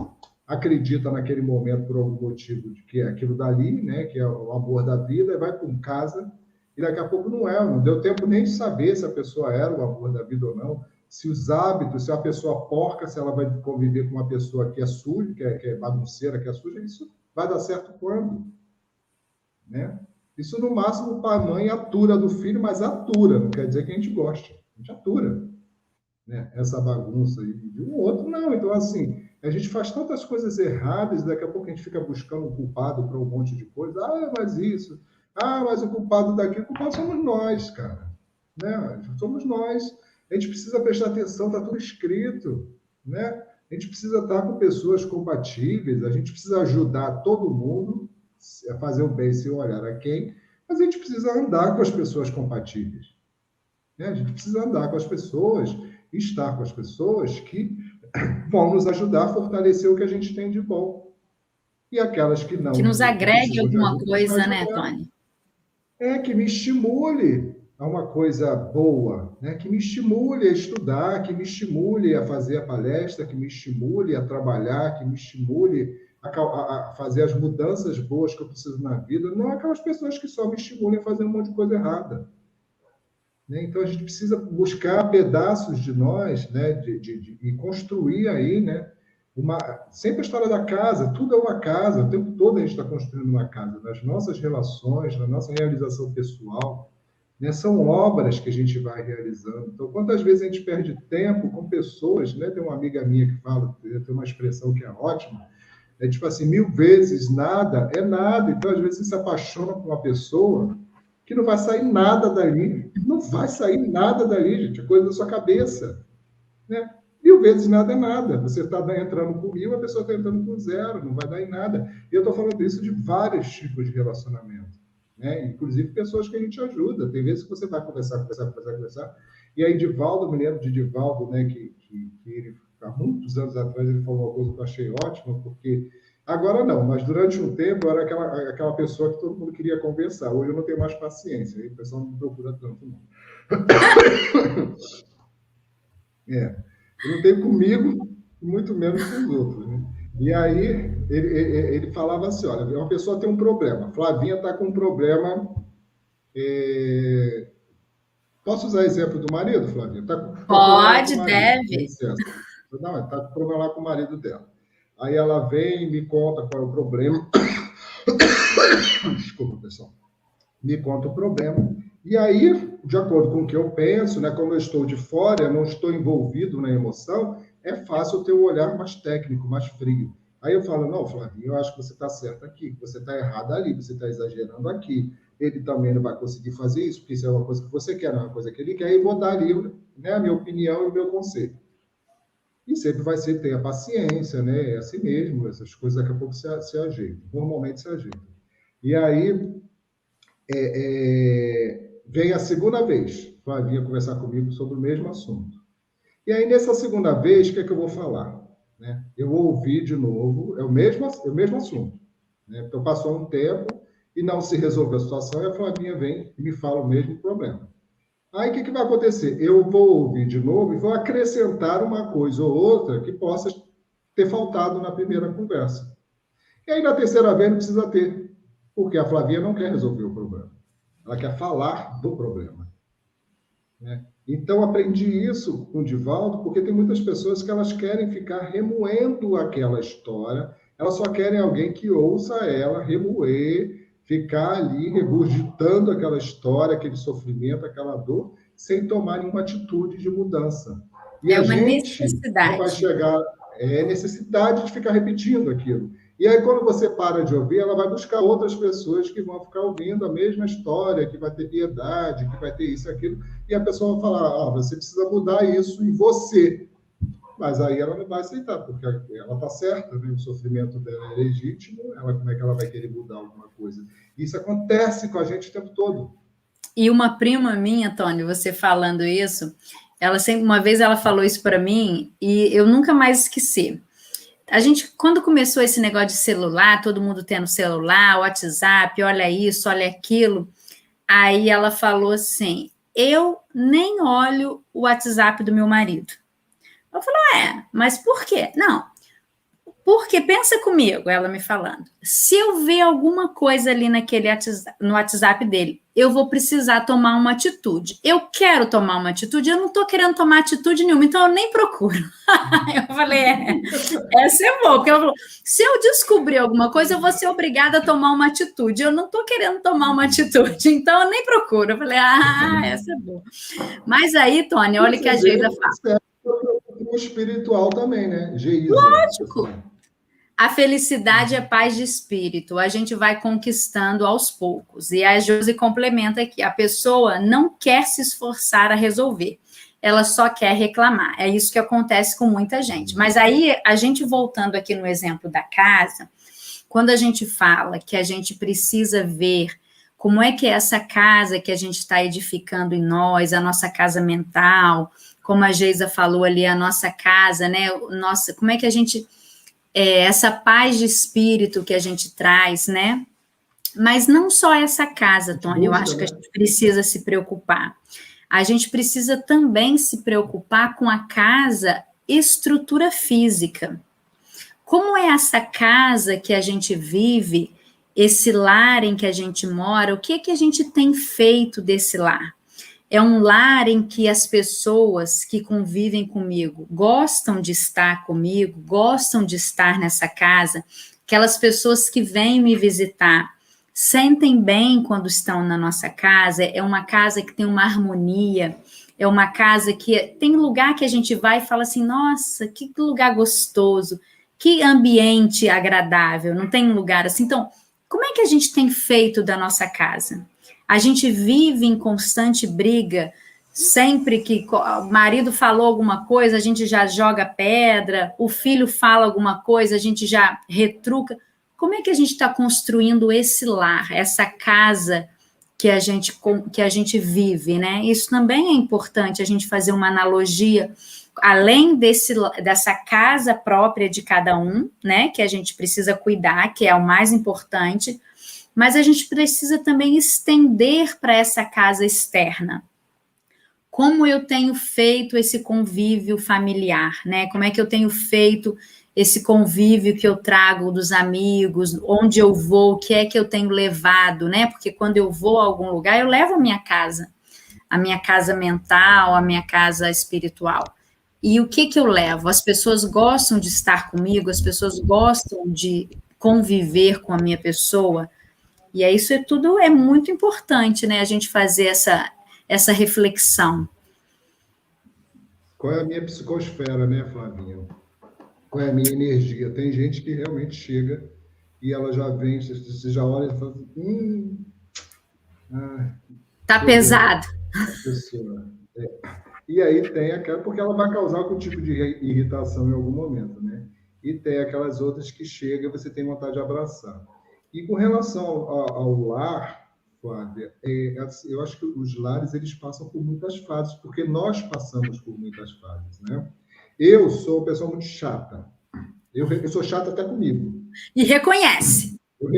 acredita naquele momento por algum motivo de que é aquilo dali, né, que é o amor da vida, vai para casa e daqui a pouco não deu tempo nem de saber se a pessoa era o amor da vida ou não, se os hábitos, se a pessoa porca, se ela vai conviver com uma pessoa que é suja, que é bagunceira, que é suja, isso vai dar certo quando? Né? Isso, no máximo, a mãe atura do filho, mas atura, não quer dizer que a gente goste. A gente atura, né? Essa bagunça. E de um outro, não. Então, assim, a gente faz tantas coisas erradas, daqui a pouco a gente fica buscando um culpado para um monte de coisa. Ah, mas isso. Ah, mas o culpado daqui, o culpado somos nós, cara. Né? Somos nós. A gente precisa prestar atenção, está tudo escrito. Né? A gente precisa estar com pessoas compatíveis, a gente precisa ajudar todo mundo a fazer o bem sem olhar a quem, mas a gente precisa andar com as pessoas compatíveis. Né? A gente precisa andar com as pessoas, estar com as pessoas que vão nos ajudar a fortalecer o que a gente tem de bom. E aquelas que não... Que nos agregue alguma coisa, né, Tony? Que me estimule a uma coisa boa, né? Que me estimule a estudar, que me estimule a fazer a palestra, que me estimule a trabalhar, que me estimule a fazer as mudanças boas que eu preciso na vida, não aquelas pessoas que só me estimulam a fazer um monte de coisa errada. Né? Então, a gente precisa buscar pedaços de nós, né? E construir aí, né? Sempre a história da casa, tudo é uma casa, o tempo todo a gente está construindo uma casa, nas nossas relações, na nossa realização pessoal, né? São obras que a gente vai realizando. Então, quantas vezes a gente perde tempo com pessoas, né? Tem uma amiga minha que fala, tem uma expressão que é ótima, é tipo assim, 1000 vezes nada é nada. Então, às vezes, você se apaixona por uma pessoa que não vai sair nada dali. Não vai sair nada dali, gente. É coisa da sua cabeça, né? 1000 vezes nada é nada. Você está entrando com 1000, a pessoa está entrando com 0, não vai dar em nada. E eu estou falando isso de vários tipos de relacionamento, né? Inclusive pessoas que a gente ajuda. Tem vezes que você vai conversar. E aí, Divaldo, me lembro de Divaldo, né, que ele, há muitos anos atrás, ele falou uma coisa que eu achei ótima, porque agora não, mas durante um tempo eu era aquela pessoa que todo mundo queria conversar. Hoje eu não tenho mais paciência, aí o pessoal não me procura tanto, não. É, eu não tenho comigo, muito menos com os outros, né? E aí ele falava assim, olha, uma pessoa tem um problema, Flavinha está com um problema, posso usar exemplo do marido, Flavinha? Está com problema lá com o Pode, marido, com deve. licença. Não, está com problema lá com o marido dela. Aí ela vem e me conta qual é o problema. Desculpa, pessoal. Me conta o problema. E aí, de acordo com o que eu penso, né, como eu estou de fora, eu não estou envolvido na emoção, é fácil ter um olhar mais técnico, mais frio. Aí eu falo, não, Flavinho, eu acho que você está certo aqui, que você está errado ali, você está exagerando aqui. Ele também não vai conseguir fazer isso, porque isso é uma coisa que você quer, não é uma coisa que ele quer, e vou dar ali, né, a minha opinião e o meu conselho. E sempre vai ser ter a paciência, né? É assim mesmo, essas coisas daqui a pouco se ajeitam, normalmente se ajeitam. E aí, vem a segunda vez, Flavinha conversar comigo sobre o mesmo assunto. E aí, nessa segunda vez, o que é que eu vou falar? Né? Eu ouvi de novo, é o mesmo assunto. Né? Então, passou um tempo e não se resolveu a situação, e a Flavinha vem e me fala o mesmo problema. Aí, o que vai acontecer? Eu vou ouvir de novo e vou acrescentar uma coisa ou outra que possa ter faltado na primeira conversa. E aí, na terceira vez, não precisa ter, porque a Flavinha não quer resolver o problema. Ela quer falar do problema, né? Então, aprendi isso com o Divaldo, porque tem muitas pessoas que elas querem ficar remoendo aquela história, elas só querem alguém que ouça ela remoer, ficar ali regurgitando aquela história, aquele sofrimento, aquela dor, sem tomar nenhuma atitude de mudança. E É a uma gente não vai necessidade. chegar, necessidade de ficar repetindo aquilo. E aí, quando você para de ouvir, ela vai buscar outras pessoas que vão ficar ouvindo a mesma história, que vai ter piedade, que vai ter isso e aquilo, e a pessoa vai falar, você precisa mudar isso em você. Mas aí ela não vai aceitar, porque ela está certa, né? O sofrimento dela é legítimo, como é que ela vai querer mudar alguma coisa? Isso acontece com a gente o tempo todo. E uma prima minha, Tony, você falando isso, uma vez ela falou isso para mim e eu nunca mais esqueci. A gente, quando começou esse negócio de celular, todo mundo tendo celular, WhatsApp, olha isso, olha aquilo, aí ela falou assim, eu nem olho o WhatsApp do meu marido. Eu falei, mas por quê? Não, porque pensa comigo, ela me falando, se eu ver alguma coisa ali no WhatsApp dele, eu vou precisar tomar uma atitude. Eu quero tomar uma atitude, eu não estou querendo tomar atitude nenhuma, então eu nem procuro. Eu falei, essa é boa, porque ela falou, se eu descobrir alguma coisa, eu vou ser obrigada a tomar uma atitude. Eu não estou querendo tomar uma atitude, então eu nem procuro. Eu falei, essa é boa. Mas aí, Tony, olha o que a Geisa fala. O espiritual também, né? Geisa. Lógico. A felicidade é paz de espírito, a gente vai conquistando aos poucos. E a Josi complementa que a pessoa não quer se esforçar a resolver, ela só quer reclamar. É isso que acontece com muita gente. Mas aí, a gente voltando aqui no exemplo da casa, quando a gente fala que a gente precisa ver como é que é essa casa que a gente está edificando em nós, a nossa casa mental, como a Geisa falou ali, a nossa casa, né? Como é que a gente... essa paz de espírito que a gente traz, né? Mas não só essa casa, Tony, eu acho que a gente precisa se preocupar. A gente precisa também se preocupar com a casa estrutura física. Como é essa casa que a gente vive, esse lar em que a gente mora, o que é que a gente tem feito desse lar? É um lar em que as pessoas que convivem comigo gostam de estar comigo, gostam de estar nessa casa, aquelas pessoas que vêm me visitar sentem bem quando estão na nossa casa, é uma casa que tem uma harmonia, é uma casa que tem lugar que a gente vai e fala assim, nossa, que lugar gostoso, que ambiente agradável, não tem um lugar assim. Então, como é que a gente tem feito da nossa casa? A gente vive em constante briga, sempre que o marido falou alguma coisa, a gente já joga pedra, o filho fala alguma coisa, a gente já retruca. Como é que a gente está construindo esse lar, essa casa que a gente vive, né? Isso também é importante, a gente fazer uma analogia, além dessa casa própria de cada um, né? Que a gente precisa cuidar, que é o mais importante, mas a gente precisa também estender para essa casa externa. Como eu tenho feito esse convívio familiar, né? Como é que eu tenho feito esse convívio que eu trago dos amigos, onde eu vou, o que é que eu tenho levado, né? Porque quando eu vou a algum lugar, eu levo a minha casa mental, a minha casa espiritual. E o que eu levo? As pessoas gostam de estar comigo, as pessoas gostam de conviver com a minha pessoa, e aí isso tudo é muito importante, né? A gente fazer essa reflexão. Qual é a minha psicosfera, né, Flavinha? Qual é a minha energia? Tem gente que realmente chega e ela já vem, você já olha e fala assim, Tá pesado. Pessoa. E aí tem aquela, porque ela vai causar algum tipo de irritação em algum momento, né? E tem aquelas outras que chega e você tem vontade de abraçar. E com relação ao lar, Flávia, eu acho que os lares eles passam por muitas fases, porque nós passamos por muitas fases, né? Eu sou uma pessoa muito chata. Eu sou chata até comigo. E reconhece. Eu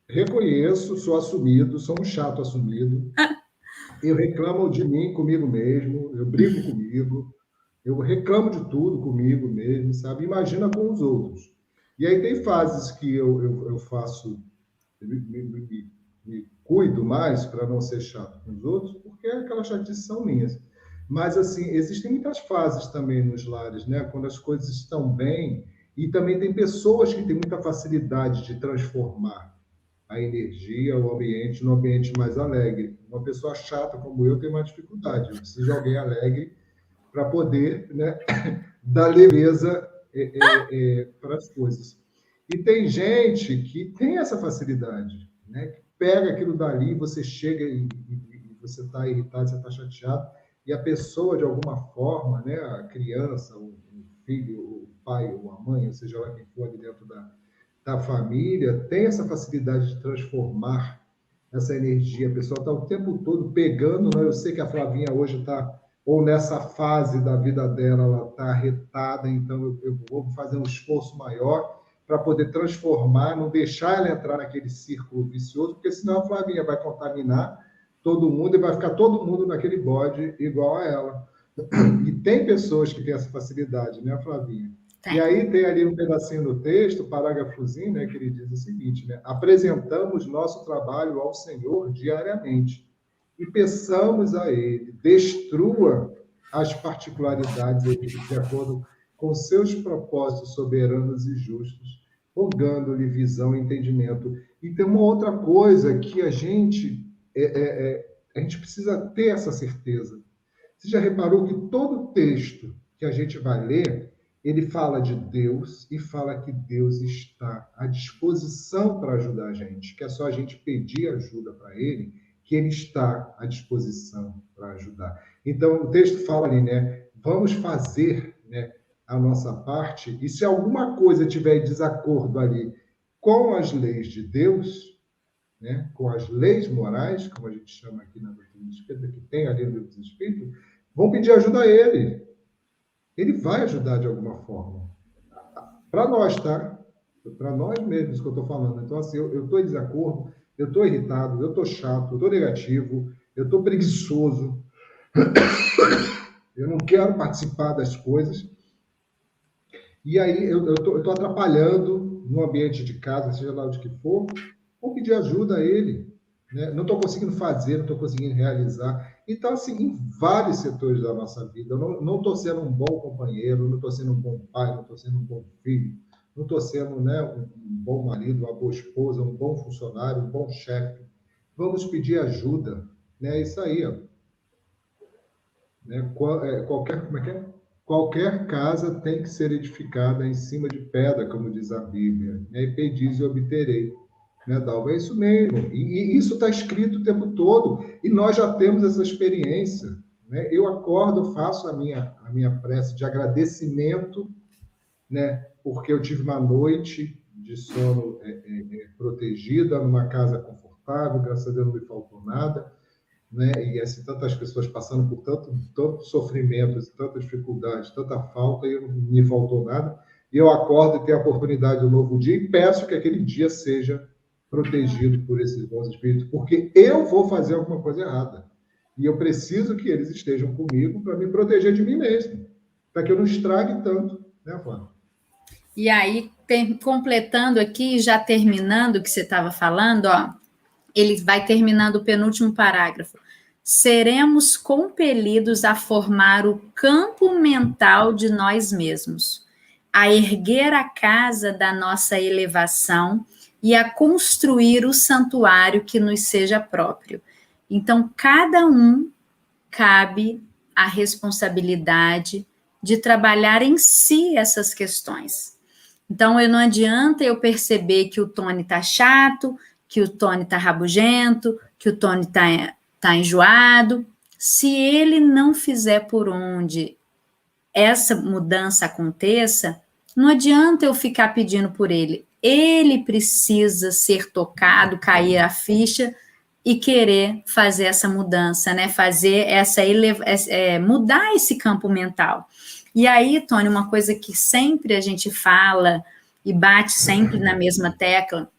reconheço, sou assumido, sou um chato assumido. Eu reclamo de mim comigo mesmo, eu brigo comigo, eu reclamo de tudo comigo mesmo, sabe? Imagina com os outros. E aí tem fases que eu faço, me cuido mais para não ser chato com os outros, porque aquelas chatices são minhas. Mas, assim, existem muitas fases também nos lares, né? Quando as coisas estão bem, e também tem pessoas que têm muita facilidade de transformar a energia, o ambiente, num ambiente mais alegre. Uma pessoa chata como eu tem uma dificuldade. Eu preciso de alguém alegre para poder, né, dar leveza para as coisas. E tem gente que tem essa facilidade, né? Que pega aquilo dali, você chega e você está irritado, você está chateado, e a pessoa, de alguma forma, né, a criança, o filho, o pai ou a mãe, ou seja lá quem for ali dentro da família, tem essa facilidade de transformar essa energia. A pessoa está o tempo todo pegando, né? Eu sei que a Flavinha hoje está, ou nessa fase da vida dela, ela está arretada, então eu vou fazer um esforço maior para poder transformar, não deixar ela entrar naquele círculo vicioso, porque senão a Flavinha vai contaminar todo mundo e vai ficar todo mundo naquele bode igual a ela. E tem pessoas que têm essa facilidade, né, Flavinha? Tem. E aí tem ali um pedacinho do texto, parágrafozinho, né, que ele diz o seguinte, né? Apresentamos nosso trabalho ao Senhor diariamente e peçamos a Ele, destrua as particularidades de acordo com seus propósitos soberanos e justos, rogando-lhe visão e entendimento. E tem uma outra coisa que a gente precisa ter essa certeza. Você já reparou que todo texto que a gente vai ler, ele fala de Deus e fala que Deus está à disposição para ajudar a gente, que é só a gente pedir ajuda para Ele, que Ele está à disposição para ajudar. Então, o texto fala ali, né? Vamos fazer, né, a nossa parte, e se alguma coisa tiver em desacordo ali com as leis de Deus, né, com as leis morais, como a gente chama aqui na doutrina espírita, que tem ali no livro dos Espíritos, vão pedir ajuda a Ele. Ele vai ajudar de alguma forma. Para nós, tá? Para nós mesmos que eu estou falando. Então, assim, eu estou em desacordo, eu estou irritado, eu estou chato, eu estou negativo, eu estou preguiçoso, eu não quero participar das coisas. E aí eu estou atrapalhando no ambiente de casa, seja lá onde que for, vou pedir ajuda a Ele. Né? Não estou conseguindo fazer, não estou conseguindo realizar. Então, assim, em vários setores da nossa vida, eu não estou sendo um bom companheiro, não estou sendo um bom pai, não estou sendo um bom filho, não estou sendo, né, um bom marido, uma boa esposa, um bom funcionário, um bom chefe. Vamos pedir ajuda, né? É isso aí, ó. Né? Qualquer, como é que é? Qualquer casa tem que ser edificada em cima de pedra, como diz a Bíblia. Né? E pedis e obterei. Né, Dalva? É isso mesmo. E isso está escrito o tempo todo. E nós já temos essa experiência. Né? Eu acordo, faço a minha prece de agradecimento, né? Porque eu tive uma noite de sono protegida, numa casa confortável, graças a Deus não me faltou nada, né? E assim, tantas pessoas passando por tanto sofrimento, tanta dificuldade, tanta falta, e não me faltou nada. E eu acordo e tenho a oportunidade do novo dia e peço que aquele dia seja protegido por esses bons espíritos, porque eu vou fazer alguma coisa errada. E eu preciso que eles estejam comigo para me proteger de mim mesmo, para que eu não estrague tanto, né, Flávia? E aí, completando aqui, já terminando o que você estava falando, ó, ele vai terminando o penúltimo parágrafo. Seremos compelidos a formar o campo mental de nós mesmos, a erguer a casa da nossa elevação e a construir o santuário que nos seja próprio. Então, cada um cabe a responsabilidade de trabalhar em si essas questões. Então, não adianta eu perceber que o Tony está chato, que o Tony está rabugento, que o Tony tá enjoado. Se ele não fizer por onde essa mudança aconteça, não adianta eu ficar pedindo por ele. Ele precisa ser tocado, cair a ficha e querer fazer essa mudança, né? Fazer mudar esse campo mental. E aí, Tony, uma coisa que sempre a gente fala e bate sempre na mesma tecla,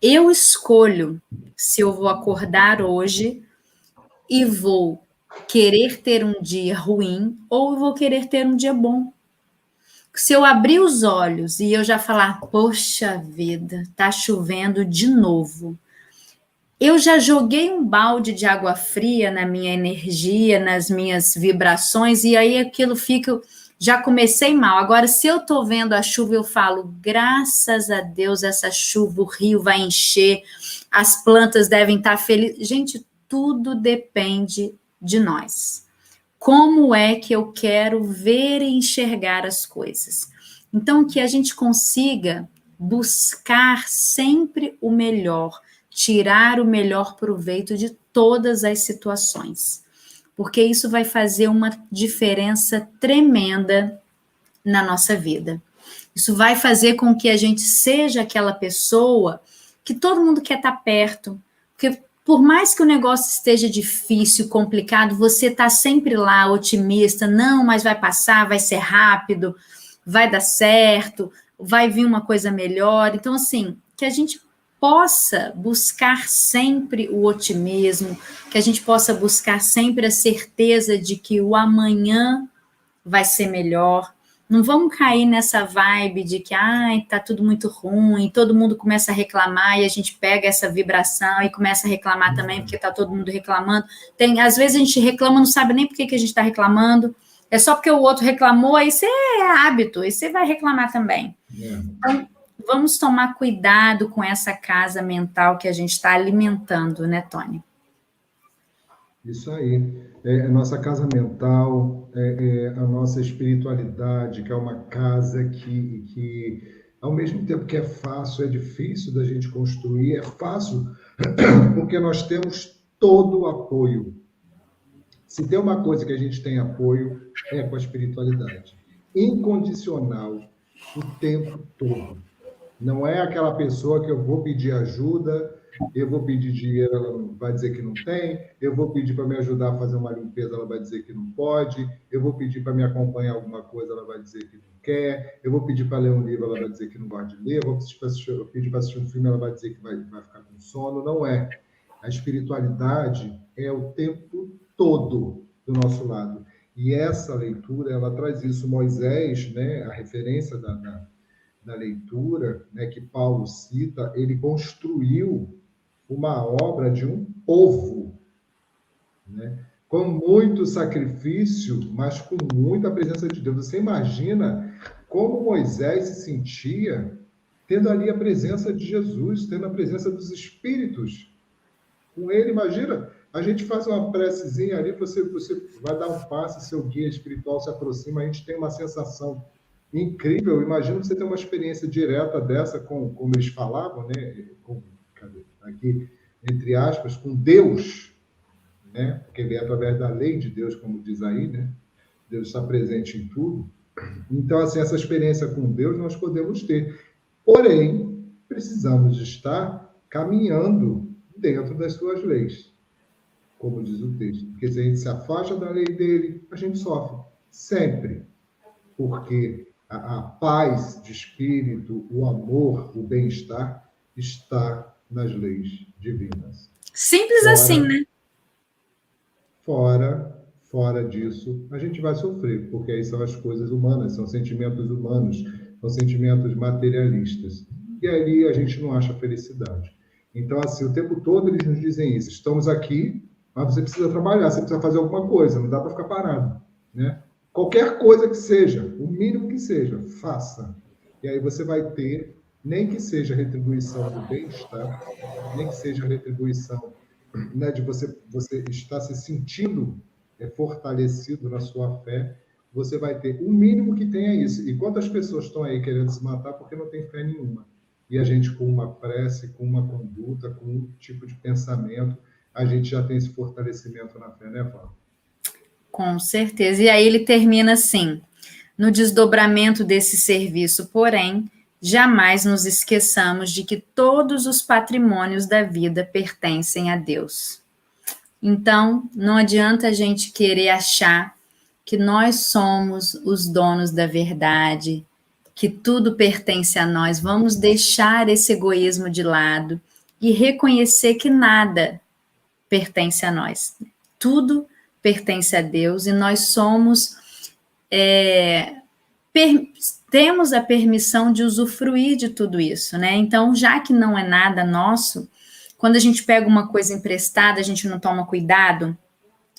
eu escolho se eu vou acordar hoje e vou querer ter um dia ruim ou eu vou querer ter um dia bom. Se eu abrir os olhos e eu já falar, poxa vida, tá chovendo de novo, eu já joguei um balde de água fria na minha energia, nas minhas vibrações, e aí aquilo fica. Já comecei mal. Agora, se eu estou vendo a chuva, eu falo, graças a Deus, essa chuva, o rio vai encher, as plantas devem estar felizes. Gente, tudo depende de nós. Como é que eu quero ver e enxergar as coisas? Então, que a gente consiga buscar sempre o melhor, tirar o melhor proveito de todas as situações, porque isso vai fazer uma diferença tremenda na nossa vida. Isso vai fazer com que a gente seja aquela pessoa que todo mundo quer estar perto, porque por mais que o negócio esteja difícil, complicado, você está sempre lá, otimista, não, mas vai passar, vai ser rápido, vai dar certo, vai vir uma coisa melhor. Então, assim, que a gente possa buscar sempre o otimismo, que a gente possa buscar sempre a certeza de que o amanhã vai ser melhor. Não vamos cair nessa vibe de que tá tudo muito ruim, todo mundo começa a reclamar e a gente pega essa vibração e começa a reclamar também, porque está todo mundo reclamando. Às vezes a gente reclama, não sabe nem por que a gente está reclamando, é só porque o outro reclamou, aí você é hábito, aí você vai reclamar também. Então, vamos tomar cuidado com essa casa mental que a gente está alimentando, né, Tony? Isso aí. A nossa casa mental, a nossa espiritualidade, que é uma casa que, ao mesmo tempo que é fácil, é difícil da gente construir, é fácil porque nós temos todo o apoio. Se tem uma coisa que a gente tem apoio, é com a espiritualidade. Incondicional, o tempo todo. Não é aquela pessoa que eu vou pedir ajuda, eu vou pedir dinheiro, ela vai dizer que não tem, eu vou pedir para me ajudar a fazer uma limpeza, ela vai dizer que não pode, eu vou pedir para me acompanhar alguma coisa, ela vai dizer que não quer, eu vou pedir para ler um livro, ela vai dizer que não gosta de ler, eu vou pedir para assistir um filme, ela vai dizer que vai ficar com sono. Não é. A espiritualidade é o tempo todo do nosso lado. E essa leitura, ela traz isso. Moisés, né, a referência da leitura, né, que Paulo cita, ele construiu uma obra de um povo, né? com muito sacrifício, mas com muita presença de Deus. Você imagina como Moisés se sentia tendo ali a presença de Jesus, tendo a presença dos Espíritos com ele. Imagina, a gente faz uma precezinha ali, você vai dar um passo, seu guia espiritual se aproxima, a gente tem uma sensação incrível. Imagina você ter uma experiência direta dessa, como eles falavam, né? Aqui, entre aspas, com Deus, né? Porque ele é através da lei de Deus, como diz aí, né? Deus está presente em tudo. Então, assim, essa experiência com Deus nós podemos ter. Porém, precisamos estar caminhando dentro das suas leis, como diz o texto. Porque se a gente se afasta da lei dele, a gente sofre. Sempre. Porque a paz de espírito, o amor, o bem-estar está nas leis divinas. Simples assim, né? Fora disso, a gente vai sofrer, porque aí são as coisas humanas, são sentimentos humanos, são sentimentos materialistas. E ali a gente não acha felicidade. Então, assim, o tempo todo eles nos dizem isso. Estamos aqui, mas você precisa trabalhar, você precisa fazer alguma coisa, não dá para ficar parado, né? Qualquer coisa que seja, o mínimo que seja, faça. E aí você vai ter, nem que seja retribuição do bem-estar, nem que seja retribuição, né, de você estar se sentindo fortalecido na sua fé, você vai ter. O mínimo que tem é isso. E quantas pessoas estão aí querendo se matar porque não tem fé nenhuma? E a gente, com uma prece, com uma conduta, com um tipo de pensamento, a gente já tem esse fortalecimento na fé, né, Flávio? Com certeza. E aí ele termina assim: no desdobramento desse serviço, porém, jamais nos esqueçamos de que todos os patrimônios da vida pertencem a Deus. Então, não adianta a gente querer achar que nós somos os donos da verdade, que tudo pertence a nós. Vamos deixar esse egoísmo de lado e reconhecer que nada pertence a nós. Tudo pertence a Deus e nós somos, temos a permissão de usufruir de tudo isso, né? Então, já que não é nada nosso, quando a gente pega uma coisa emprestada, a gente não toma cuidado,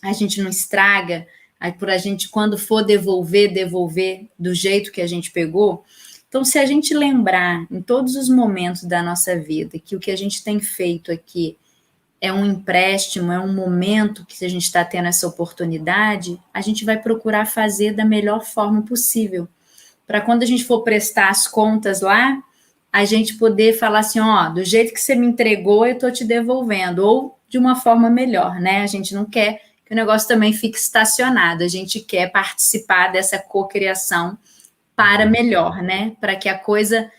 a gente não estraga, aí por a gente, quando for devolver do jeito que a gente pegou. Então, se a gente lembrar em todos os momentos da nossa vida que o que a gente tem feito aqui é um empréstimo, é um momento que a gente está tendo essa oportunidade, a gente vai procurar fazer da melhor forma possível. Para quando a gente for prestar as contas lá, a gente poder falar assim, ó, do jeito que você me entregou, eu estou te devolvendo, ou de uma forma melhor, né? A gente não quer que o negócio também fique estacionado, a gente quer participar dessa cocriação para melhor, né? Para que a coisa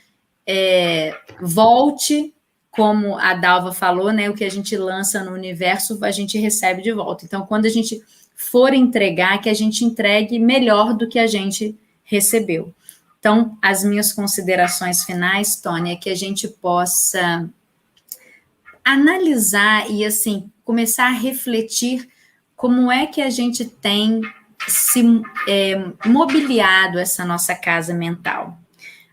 volte, como a Dalva falou, né? O que a gente lança no universo, a gente recebe de volta. Então, quando a gente for entregar, que a gente entregue melhor do que a gente recebeu. Então, as minhas considerações finais, Tônia, é que a gente possa analisar e, assim, começar a refletir como é que a gente tem se mobiliado essa nossa casa mental.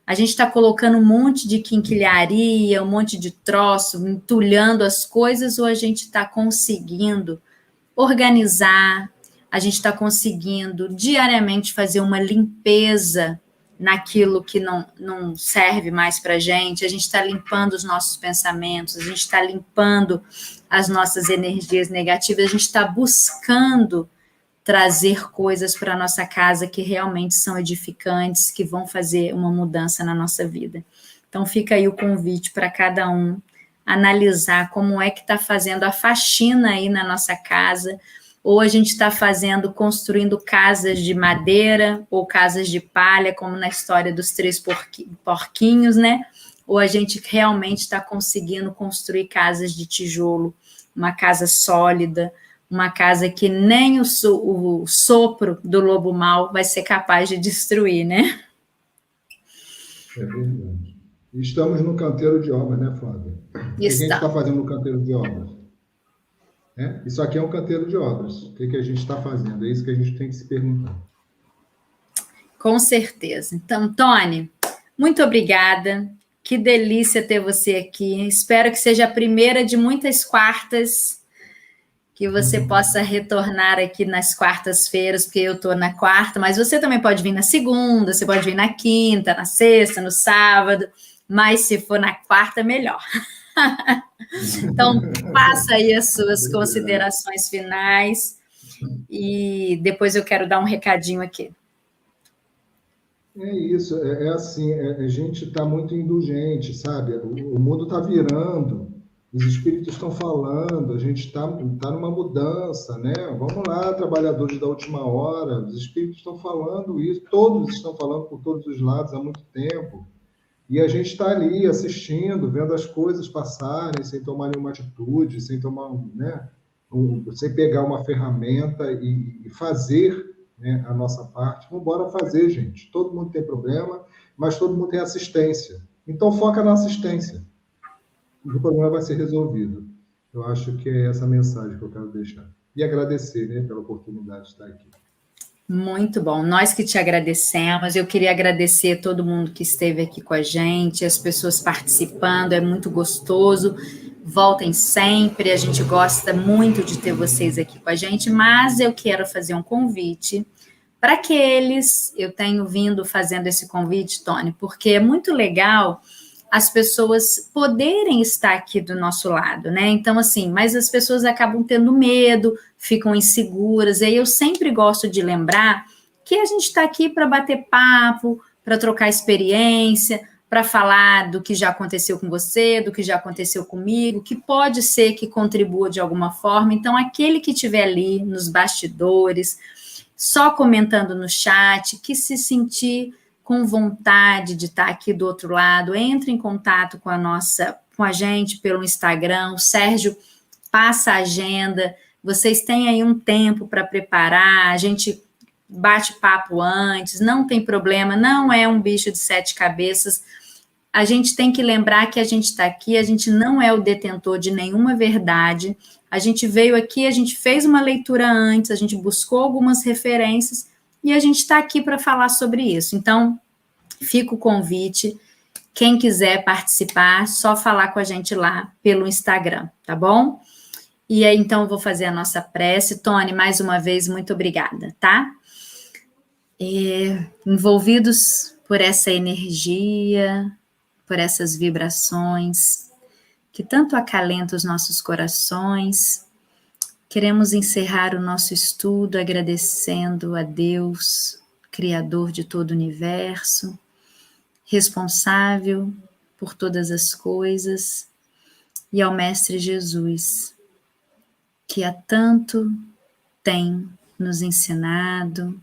A gente está colocando um monte de quinquilharia, um monte de troço, entulhando as coisas, ou a gente está conseguindo organizar, a gente está conseguindo diariamente fazer uma limpeza naquilo que não serve mais para a gente está limpando os nossos pensamentos, a gente está limpando as nossas energias negativas, a gente está buscando trazer coisas para a nossa casa que realmente são edificantes, que vão fazer uma mudança na nossa vida. Então fica aí o convite para cada um analisar como é que está fazendo a faxina aí na nossa casa, ou a gente está construindo casas de madeira ou casas de palha, como na história dos 3 porquinhos, né? Ou a gente realmente está conseguindo construir casas de tijolo, uma casa sólida, uma casa que nem o sopro do lobo mau vai ser capaz de destruir, né? É verdade. Estamos no canteiro de obras, né, Flávia? O que a gente está fazendo no canteiro de obras? Isso aqui é um canteiro de obras. O que a gente está fazendo? É isso que a gente tem que se perguntar. Com certeza. Então, Tony, muito obrigada. Que delícia ter você aqui. Espero que seja a primeira de muitas quartas que você possa retornar aqui nas quartas-feiras, porque eu estou na quarta, mas você também pode vir na segunda, você pode vir na quinta, na sexta, no sábado, mas se for na quarta, melhor. Então, faça aí as suas considerações finais e depois eu quero dar um recadinho aqui. É isso, é assim, a gente está muito indulgente, sabe? O mundo está virando, os espíritos estão falando, a gente está numa mudança, né? Vamos lá, trabalhadores da última hora, os espíritos estão falando isso, todos estão falando por todos os lados há muito tempo, e a gente está ali assistindo, vendo as coisas passarem, sem tomar nenhuma atitude, sem tomar, né? Sem pegar uma ferramenta e fazer, né, a nossa parte. Vamos embora fazer, gente. Todo mundo tem problema, mas todo mundo tem assistência. Então, foca na assistência. E o problema vai ser resolvido. Eu acho que é essa mensagem que eu quero deixar. E agradecer, né, pela oportunidade de estar aqui. Muito bom. Nós que te agradecemos. Eu queria agradecer todo mundo que esteve aqui com a gente, as pessoas participando, é muito gostoso. Voltem sempre, a gente gosta muito de ter vocês aqui com a gente, mas eu quero fazer um convite para aqueles, eu tenho vindo fazendo esse convite, Tony, porque é muito legal as pessoas poderem estar aqui do nosso lado, né? Então, assim, mas as pessoas acabam tendo medo, ficam inseguras, e aí eu sempre gosto de lembrar que a gente está aqui para bater papo, para trocar experiência, para falar do que já aconteceu com você, do que já aconteceu comigo, que pode ser que contribua de alguma forma. Então, aquele que estiver ali nos bastidores, só comentando no chat, que se sentir com vontade de estar aqui do outro lado, entre em contato com a gente pelo Instagram. O Sérgio passa a agenda, vocês têm aí um tempo para preparar, a gente bate papo antes, não tem problema, não é um bicho de 7 cabeças. A gente tem que lembrar que a gente está aqui, a gente não é o detentor de nenhuma verdade, a gente veio aqui, a gente fez uma leitura antes, a gente buscou algumas referências e a gente está aqui para falar sobre isso. Então, fica o convite, quem quiser participar, só falar com a gente lá pelo Instagram, tá bom? E aí, então, eu vou fazer a nossa prece. Tony, mais uma vez, muito obrigada, tá? Envolvidos por essa energia, por essas vibrações que tanto acalentam os nossos corações, queremos encerrar o nosso estudo agradecendo a Deus, Criador de todo o universo, responsável por todas as coisas, e ao Mestre Jesus, que há tanto tem nos ensinado,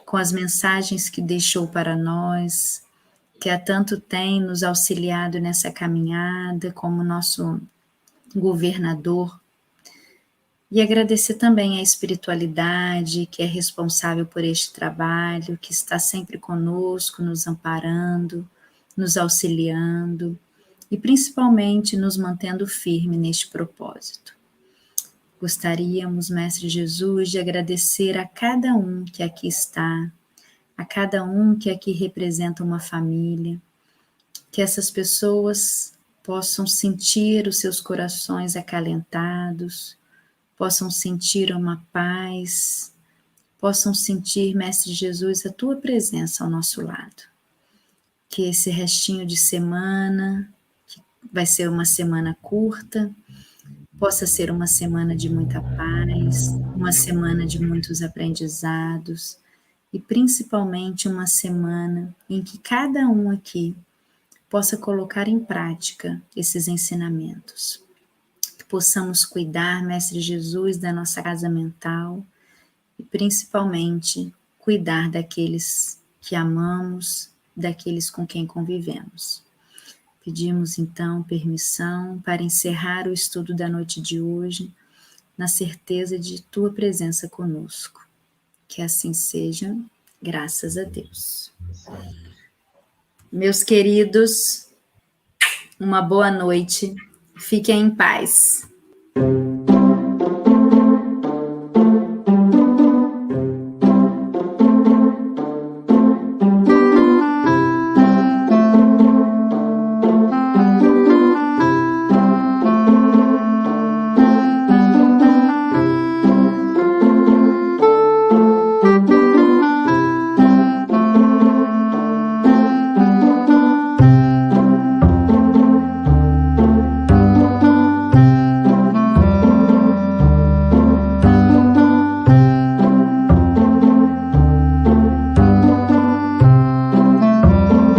com as mensagens que deixou para nós, que há tanto tem nos auxiliado nessa caminhada como nosso governador, e agradecer também a espiritualidade que é responsável por este trabalho, que está sempre conosco, nos amparando, nos auxiliando e principalmente nos mantendo firme neste propósito. Gostaríamos, Mestre Jesus, de agradecer a cada um que aqui está, a cada um que aqui representa uma família, que essas pessoas possam sentir os seus corações acalentados, possam sentir uma paz, possam sentir, Mestre Jesus, a Tua presença ao nosso lado. Que esse restinho de semana, que vai ser uma semana curta, possa ser uma semana de muita paz, uma semana de muitos aprendizados, e principalmente uma semana em que cada um aqui possa colocar em prática esses ensinamentos. Que possamos cuidar, Mestre Jesus, da nossa casa mental e principalmente cuidar daqueles que amamos, daqueles com quem convivemos. Pedimos então permissão para encerrar o estudo da noite de hoje, na certeza de Tua presença conosco. Que assim seja, graças a Deus. Meus queridos, uma boa noite, fiquem em paz.